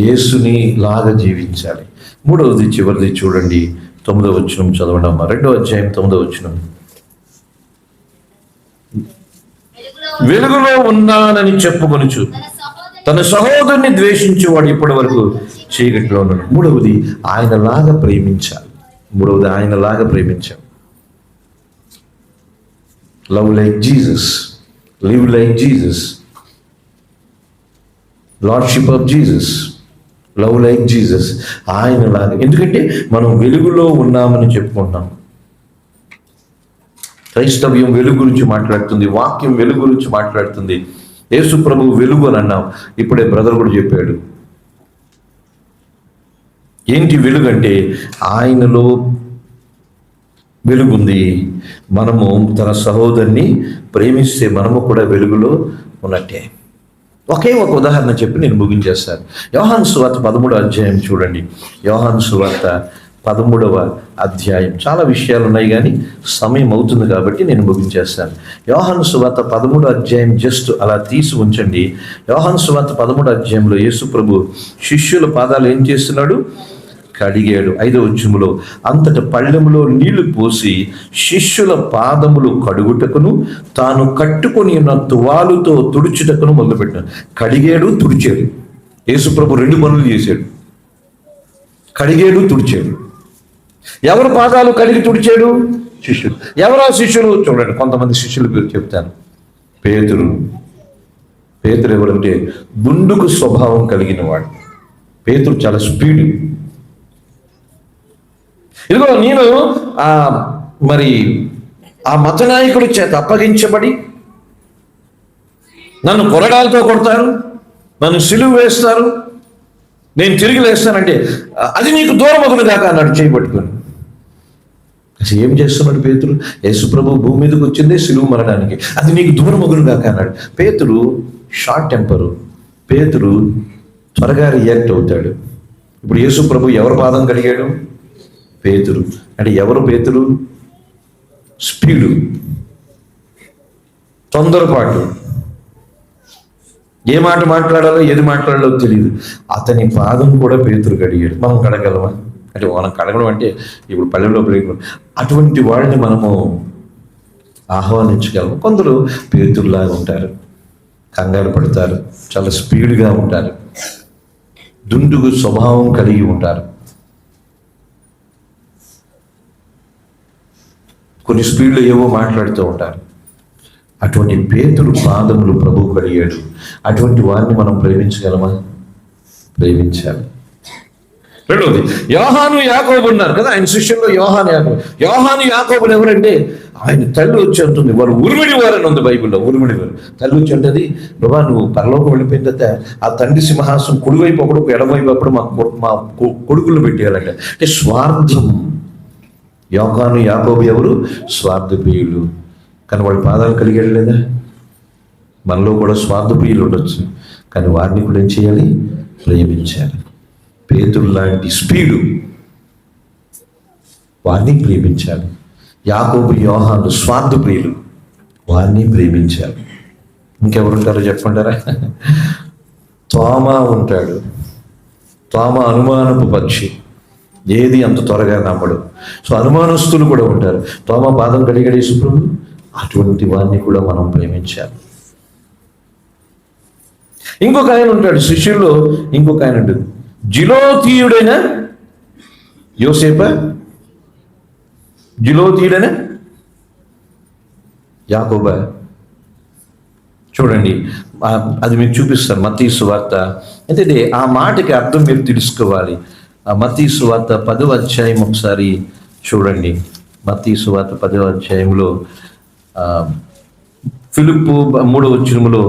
యేసుని లాగా జీవించాలి. మూడవది చివరిది చూడండి, 9వ వచనం చదవడమ్మా. 2వ అధ్యాయం 9వ వచనం. వెలుగులో ఉన్నానని చెప్పుకొనుచు తన సహోదరుని ద్వేషించేవాడు ఇప్పటి వరకు చీకటిలో ఉన్నాడు. మూడవది ఆయనలాగా ప్రేమించాలి. Love like Jesus, live like Jesus, lordship of Jesus, love like Jesus. ఆయనలాగా. ఎందుకంటే మనం వెలుగులో ఉన్నామని చెప్పుకుంటాం. క్రైస్తవ్యం వెలుగు గురించి మాట్లాడుతుంది, వాక్యం వెలుగు గురించి మాట్లాడుతుంది. యేసు ప్రభువు వెలుగు అని అన్నాం. ఇప్పుడే బ్రదర్ కూడా చెప్పాడు. ఏంటి వెలుగు అంటే? ఆయనలో వెలుగుంది. మనము తన సహోదరుని ప్రేమిస్తే మనము కూడా వెలుగులో ఉన్నట్టే. ఒకే ఒక ఉదాహరణ చెప్పి నేను ముగించేస్తాను. యోహాను సువార్త 13వ అధ్యాయం చూడండి. యోహాను సువార్త 13వ అధ్యాయం. చాలా విషయాలు ఉన్నాయి కానీ సమయం అవుతుంది కాబట్టి నేను ముగించేస్తాను. యోహాను సువార్త 13వ అధ్యాయం జస్ట్ అలా తీసి ఉంచండి. యోహాను సువార్త 13వ అధ్యాయంలో యేసు ప్రభు శిష్యుల పాదాలు ఏం చేస్తున్నాడు? కడిగాడు. 5వ వచనములో, అంతట పళ్ళెములో నీళ్లు పోసి శిష్యుల పాదములు కడుగుటకును తాను కట్టుకొని ఉన్న తువాలుతో తుడుచుటకును మొదలుపెట్టాడు. కడిగాడు, తుడిచాడు. యేసుప్రభు 2 పనులు చేశాడు. కడిగాడు, తుడిచాడు. ఎవరు పాదాలు కడిగి తుడిచాడు? శిష్యులు. ఎవరా శిష్యులు? చూడండి, కొంతమంది శిష్యుల పేరు చెప్తాను. పేతురు ఎవరంటే దుండుకు స్వభావం కలిగిన వాడు. పేతురు చాలా స్పీడు. ఇదిగో నేను మరి ఆ మతనాయకుడి చేత అప్పగించబడి నన్ను కొరడాలతో కొడతారు, నన్ను సిలువ వేస్తారు, నేను తిరిగి లేస్తానంటే అది నీకు దూరమగును కాక అన్నాడు చేయబట్టుకొని. అసలు ఏం చేస్తున్నాడు పేతురు? యేసు ప్రభు భూమి మీదకి వచ్చిందే సిలువ మరణానికి, అది నీకు దూరమగును కాక అన్నాడు. పేతురు షార్ట్ టెంపరు. పేతురు త్వరగా రియాక్ట్ అవుతాడు. ఇప్పుడు యేసు ప్రభు ఎవరి పాదం కడిగాడు? పేతురు. అంటే ఎవరు పేతురు? స్పీడు, తొందరపాటు, ఏ మాట మాట్లాడాలో ఏది మాట్లాడాలో తెలియదు. అతని పాదం కూడా పేతురు కడిగాడు. మనం కడగలమా? అంటే మనం కడగడం అంటే ఇప్పుడు పల్లెల్లో అటువంటి వాళ్ళని మనము ఆహ్వానించగలము. కొందరు పేతురులాగా ఉంటారు, కంగారు పడతారు, చాలా స్పీడ్గా ఉంటారు, దుండుగు స్వభావం కలిగి ఉంటారు. కొన్ని స్పీడ్లో ఏవో మాట్లాడుతూ ఉంటారు. అటువంటి పేతురు పాదములు ప్రభువు కడిగాడు. అటువంటి వారిని మనం ప్రేమించగలమా? ప్రేమించాలి. రెండవది, యోహాను యాకోబు ఉన్నారు కదా, ఆయన శిష్యుల్లో యోహాను యాకోబులు ఎవరంటే ఆయన తల్లి వచ్చి అంటుంది, వారు ఉరిమిడి వారని ఉంది బైబిల్లో. ఉరిమిడి వారు తల్లి వచ్చి అంటది, బాబా నువ్వు పరలోకం వెళ్ళిపోయిన తర్వాత ఆ తండ్రి సింహాసం కుడివైపు ఒకడు ఎడవైపు అప్పుడు మా కొడుకులు పెట్టేయాలంట. అంటే స్వార్థం. యోహాను యాకోబు ఎవరు? స్వార్థప్రియులు. కానీ వాళ్ళ పాదాలు కలిగాడు లేదా? మనలో కూడా స్వార్థప్రియులు ఉండొచ్చు, కానీ వారిని కూడా ఏం చేయాలి? ప్రేమించాలి. పేతురు లాంటి స్పీడు, వారిని ప్రేమించాలి. యాకోబు యోహాను స్వార్థప్రియులు, వారిని ప్రేమించాలి. ఇంకెవరుంటారో చెప్పంటారా? తోమా ఉంటాడు. తోమా అనుమానపు పక్షి, ఏది అంత త్వరగా నమ్మడు. సో అనుమానస్తులు కూడా ఉంటారు. తోమా పాదం కడిగాడు యేసు ప్రభు. అటువంటి వారిని కూడా మనం ప్రేమించాలి. ఇంకొక ఆయన ఉంటాడు శిష్యుల్లో, ఇంకొక ఆయన ఉంటుంది, జిలోతీయుడైన యోసేప, జిలోతీయుడైన యాకోబా. చూడండి, అది మీకు చూపిస్తాను. మత్తయి సువార్త అంటే ఆ మాటకి అర్థం మీరు తెలుసుకోవాలి. మత్తయి సువార్త 10వ అధ్యాయం ఒకసారి చూడండి. మత్తయి సువార్త 10వ అధ్యాయంలో ఫిలిప్పు 3వ వచనములో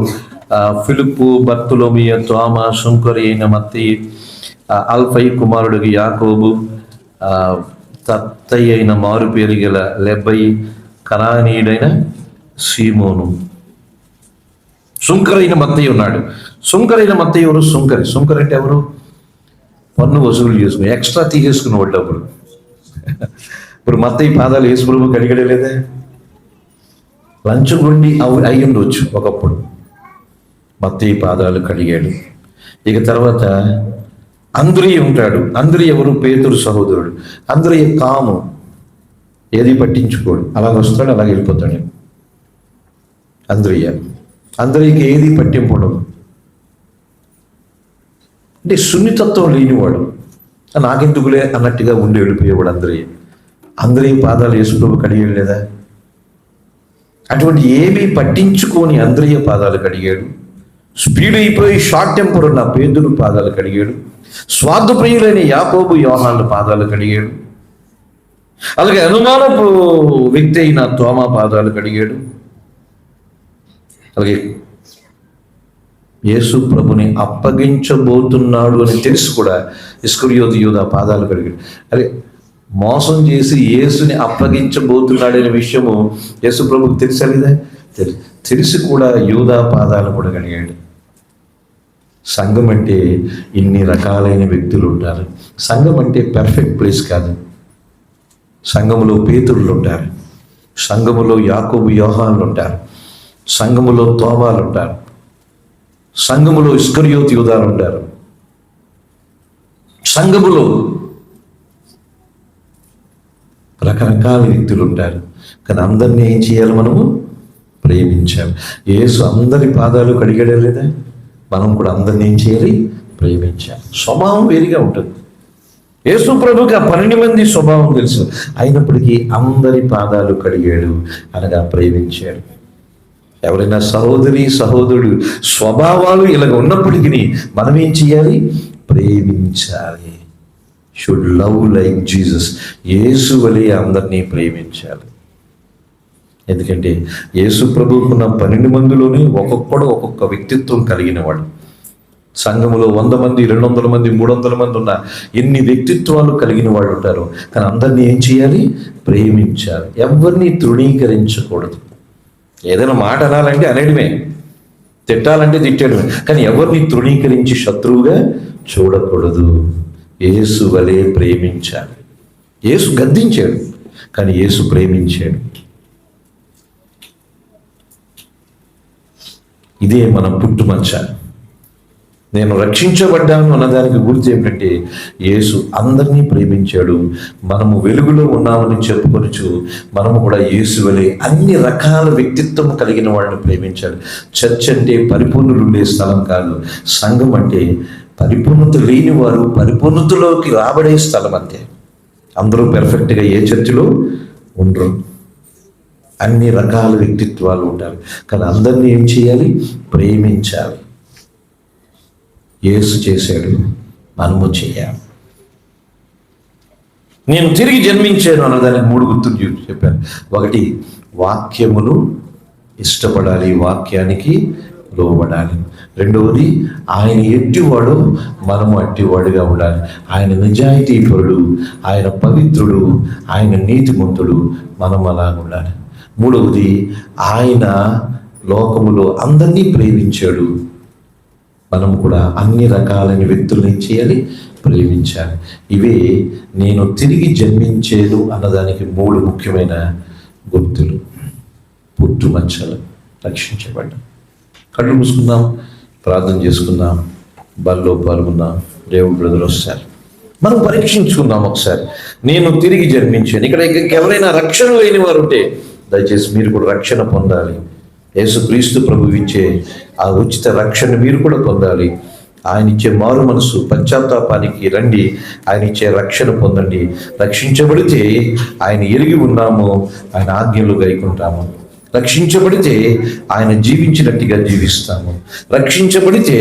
ఫిలిప్పు, బర్తొలొమయి, తోమా, సుంకరి అయిన మత్తయి, అల్ఫై కుమారుడికి యాకోబు, తత్తయ్య అయిన మారు పేరు గల లెబ్బై, కనానీయుడైన సీమోను, సుంకరైన మత్తయ్య ఉన్నాడు. సుంకరైన మత్తయ్య ఎవరు? సుంకర్ అంటే ఎవరు? పన్ను వసూలు చేసుకుని ఎక్స్ట్రా తీసేసుకున్న వాళ్ళు అప్పుడు. ఇప్పుడు మత్తయ్య పాదాలు యేసు ప్రభు కడిగడే లేదా? లంచం గుండి అయి ఉండవచ్చు ఒకప్పుడు. మత్తయ్య పాదాలు కడిగాడు. ఇక తర్వాత అంద్రియ ఉంటాడు. అంద్రియ ఎవరు? పేతురు సహోదరుడు. అంద్రియ కాము, ఏది పట్టించుకోడు, అలాగ వస్తాడు అలాగే వెళ్ళిపోతాడు. అంద్రియకి ఏది పట్టింపు ఉండదు, అంటే సున్నితత్వం లేనివాడు, నాకెందుకులే అన్నట్టుగా ఉండి వెళ్ళిపోయేవాడు అంద్రియ పాదాలు యేసు ప్రభు కడిగాడు లేదా? అటువంటి ఏమీ పట్టించుకొని అంద్రియ పాదాలు కడిగాడు. స్పీడ్ అయిపోయి షార్ట్ టెంపర్ ఉన్న పేతురు పాదాలు కడిగాడు. స్వార్థప్రియులైన యాకోబు యోహాను పాదాలు కడిగాడు. అలాగే అనుమానపు వ్యక్తి అయిన తోమా పాదాలు కడిగాడు. అలాగే యేసు ప్రభుని అప్పగించబోతున్నాడు అని తెలిసి కూడా ఇస్కరియోతు యూదా పాదాలు కడిగాడు. అరే, మోసం చేసి యేసుని అప్పగించబోతున్నాడనే విషయము యేసు ప్రభుకి తెలిసలేదా? తెలిసి కూడా యూదా పాదాలు కూడా కడిగాడు. సంఘం అంటే ఇన్ని రకాలైన వ్యక్తులు ఉంటారు. సంఘం అంటే పెర్ఫెక్ట్ ప్లేస్ కాదు. సంఘములో పేతురులు ఉంటారు, సంఘములో యాకోబు యోహానులు ఉంటారు, సంఘములో తోమాలు ఉంటారు, సంఘములో ఇస్కరియోతు యూదాలు ఉంటారు, సంఘములో రకరకాల వ్యక్తులు ఉంటారు. కానీ అందరినీ ఏం చేయాలి? మనము ప్రేమించాలి. యేసు అందరి పాదాలు కడిగాడే లేదా? మనం కూడా అందరినీ ఏం చేయాలి? ప్రేమించాలి. స్వభావం వేరుగా ఉంటుంది. యేసు ప్రభుకి 12 మంది స్వభావం తెలుసు, అయినప్పటికీ అందరి పాదాలు కడిగాడు, అనగా ప్రేమించాడు. ఎవరైనా సహోదరుడు స్వభావాలు ఇలాగ ఉన్నప్పటికీ మనం ఏం చేయాలి? ప్రేమించాలి. Should love like Jesus. Yesu వలె అందరినీ ప్రేమించాలి. ఎందుకంటే యేసు ప్రభువుకున్న 12 మందిలోనే ఒక్కొక్కడు ఒక్కొక్క వ్యక్తిత్వం కలిగిన వాడు. సంఘములో 100 మంది, 200 మంది, 300 మంది ఉన్న ఎన్ని వ్యక్తిత్వాలు కలిగిన వాడు ఉంటారు. కానీ అందరినీ ఏం చేయాలి? ప్రేమించాలి. ఎవరిని తృణీకరించకూడదు. ఏదైనా మాట అనాలంటే అనేయడమే, తిట్టాలంటే తిట్టడమే, కానీ ఎవరిని తృణీకరించి శత్రువుగా చూడకూడదు. యేసు వలె ప్రేమించాలి. యేసు గద్దించాడు, కానీ యేసు ప్రేమించాడు. ఇదే మన పుట్టుమచ్చ. నేను రక్షించబడ్డాను అన్నదానికి గుర్తు ఏమిటంటే యేసు అందరినీ ప్రేమించాడు. మనము వెలుగులో ఉన్నామని చెప్పుకొనొచ్చు మనము కూడా యేసు వలె అన్ని రకాల వ్యక్తిత్వం కలిగిన వాళ్ళని ప్రేమించాలి. చర్చ్ అంటే పరిపూర్ణులు ఉండే స్థలం కాదు. సంఘం అంటే పరిపూర్ణత లేని వారు పరిపూర్ణతలోకి రాబడే స్థలం. అంతే. అందరూ పెర్ఫెక్ట్గా ఏ చర్చిలో ఉండరు. అన్ని రకాల వ్యక్తిత్వాలు ఉంటారు. కానీ అందరినీ ఏం చేయాలి? ప్రేమించాలి. యేసు చేశాడు, మనము చేయాలి. నేను తిరిగి జన్మించాను అన్నదానికి 3 గుర్తులు చెప్పాను. 1, వాక్యమును ఇష్టపడాలి, వాక్యానికి లోబడాలి. 2వది, ఆయన ఎట్టివాడు మనము అట్టివాడుగా ఉండాలి. ఆయన నిజాయితీపరుడు, ఆయన పవిత్రుడు, ఆయన నీతిమంతుడు, మనం అలా ఉండాలి. 3వది, ఆయన లోకములో అందరినీ ప్రేమించాడు, మనం కూడా అన్ని రకాలైన వ్యక్తులను ఏం చేయాలి? ప్రేమించాలి. ఇవే నేను తిరిగి జన్మించేను అన్నదానికి 3 ముఖ్యమైన గుర్తులు. పుట్టుమచ్చలు, రక్షించబడ్డాం. కళ్ళు మూసుకుందాం, ప్రార్థన చేసుకుందాం, బల్లో పాల్గొందాం. దేవుడు బ్రదర్ వస్తారు, మనం పరీక్షించుకుందాం ఒకసారి. నేను తిరిగి జన్మించాను. ఇక్కడ ఎవరైనా రక్షణ లేని వారు ఉంటే దయచేసి మీరు కూడా రక్షణ పొందాలి. యేసుక్రీస్తు ప్రభువు ఇచ్చే ఆ ఉచిత రక్షణ మీరు కూడా పొందాలి. ఆయన ఇచ్చే మారు మనసు పశ్చాత్తాపానికి రండి. ఆయన ఇచ్చే రక్షణ పొందండి. రక్షించబడితే ఆయన ఎరిగి ఉన్నాము, ఆయన ఆజ్ఞలు గైకుంటాము. రక్షించబడితే ఆయన జీవించినట్టుగా జీవిస్తాము. రక్షించబడితే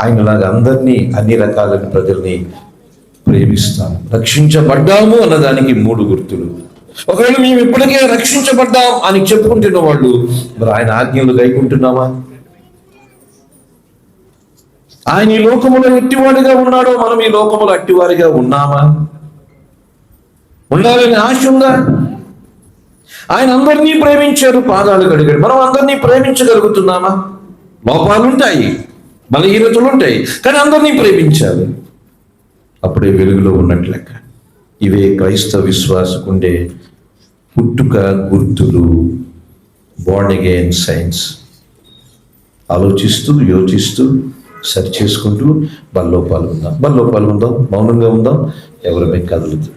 ఆయనలాగా అందరినీ, అన్ని రకాలైన ప్రజల్ని ప్రేమిస్తాము. రక్షించబడ్డాము అన్నదానికి 3 గుర్తులు. ఒకవేళ మేము ఇప్పటికే రక్షించబడ్డాం అని చెప్పుకుంటున్న వాళ్ళు మరి ఆయన ఆజ్ఞలు గైకుంటున్నామా? ఆయన ఈ లోకములో ఎట్టివాడిగా ఉన్నాడో మనం ఈ లోకములో అట్టివారిగా ఉన్నామా? ఉండాలని ఆశ ఉందా? ఆయన అందరినీ ప్రేమించారు, పాదాలు కడిగాడు. మనం అందరినీ ప్రేమించగలుగుతున్నామా? లోపాలుంటాయి, బలహీనతలు ఉంటాయి, కానీ అందరినీ ప్రేమించాలి. అప్పుడే వెలుగులో ఉన్నట్లు లెక్క. ఇవే క్రైస్తవ విశ్వాసకుండే పుట్టుక గుర్తులు, బోర్న్ అగైన్ సైన్స్. ఆలోచిస్తూ యోచిస్తూ సరి చేసుకుంటూ బల్లోపాలు ఉందాం, మౌనంగా ఉందాం, ఎవరి కదలదు.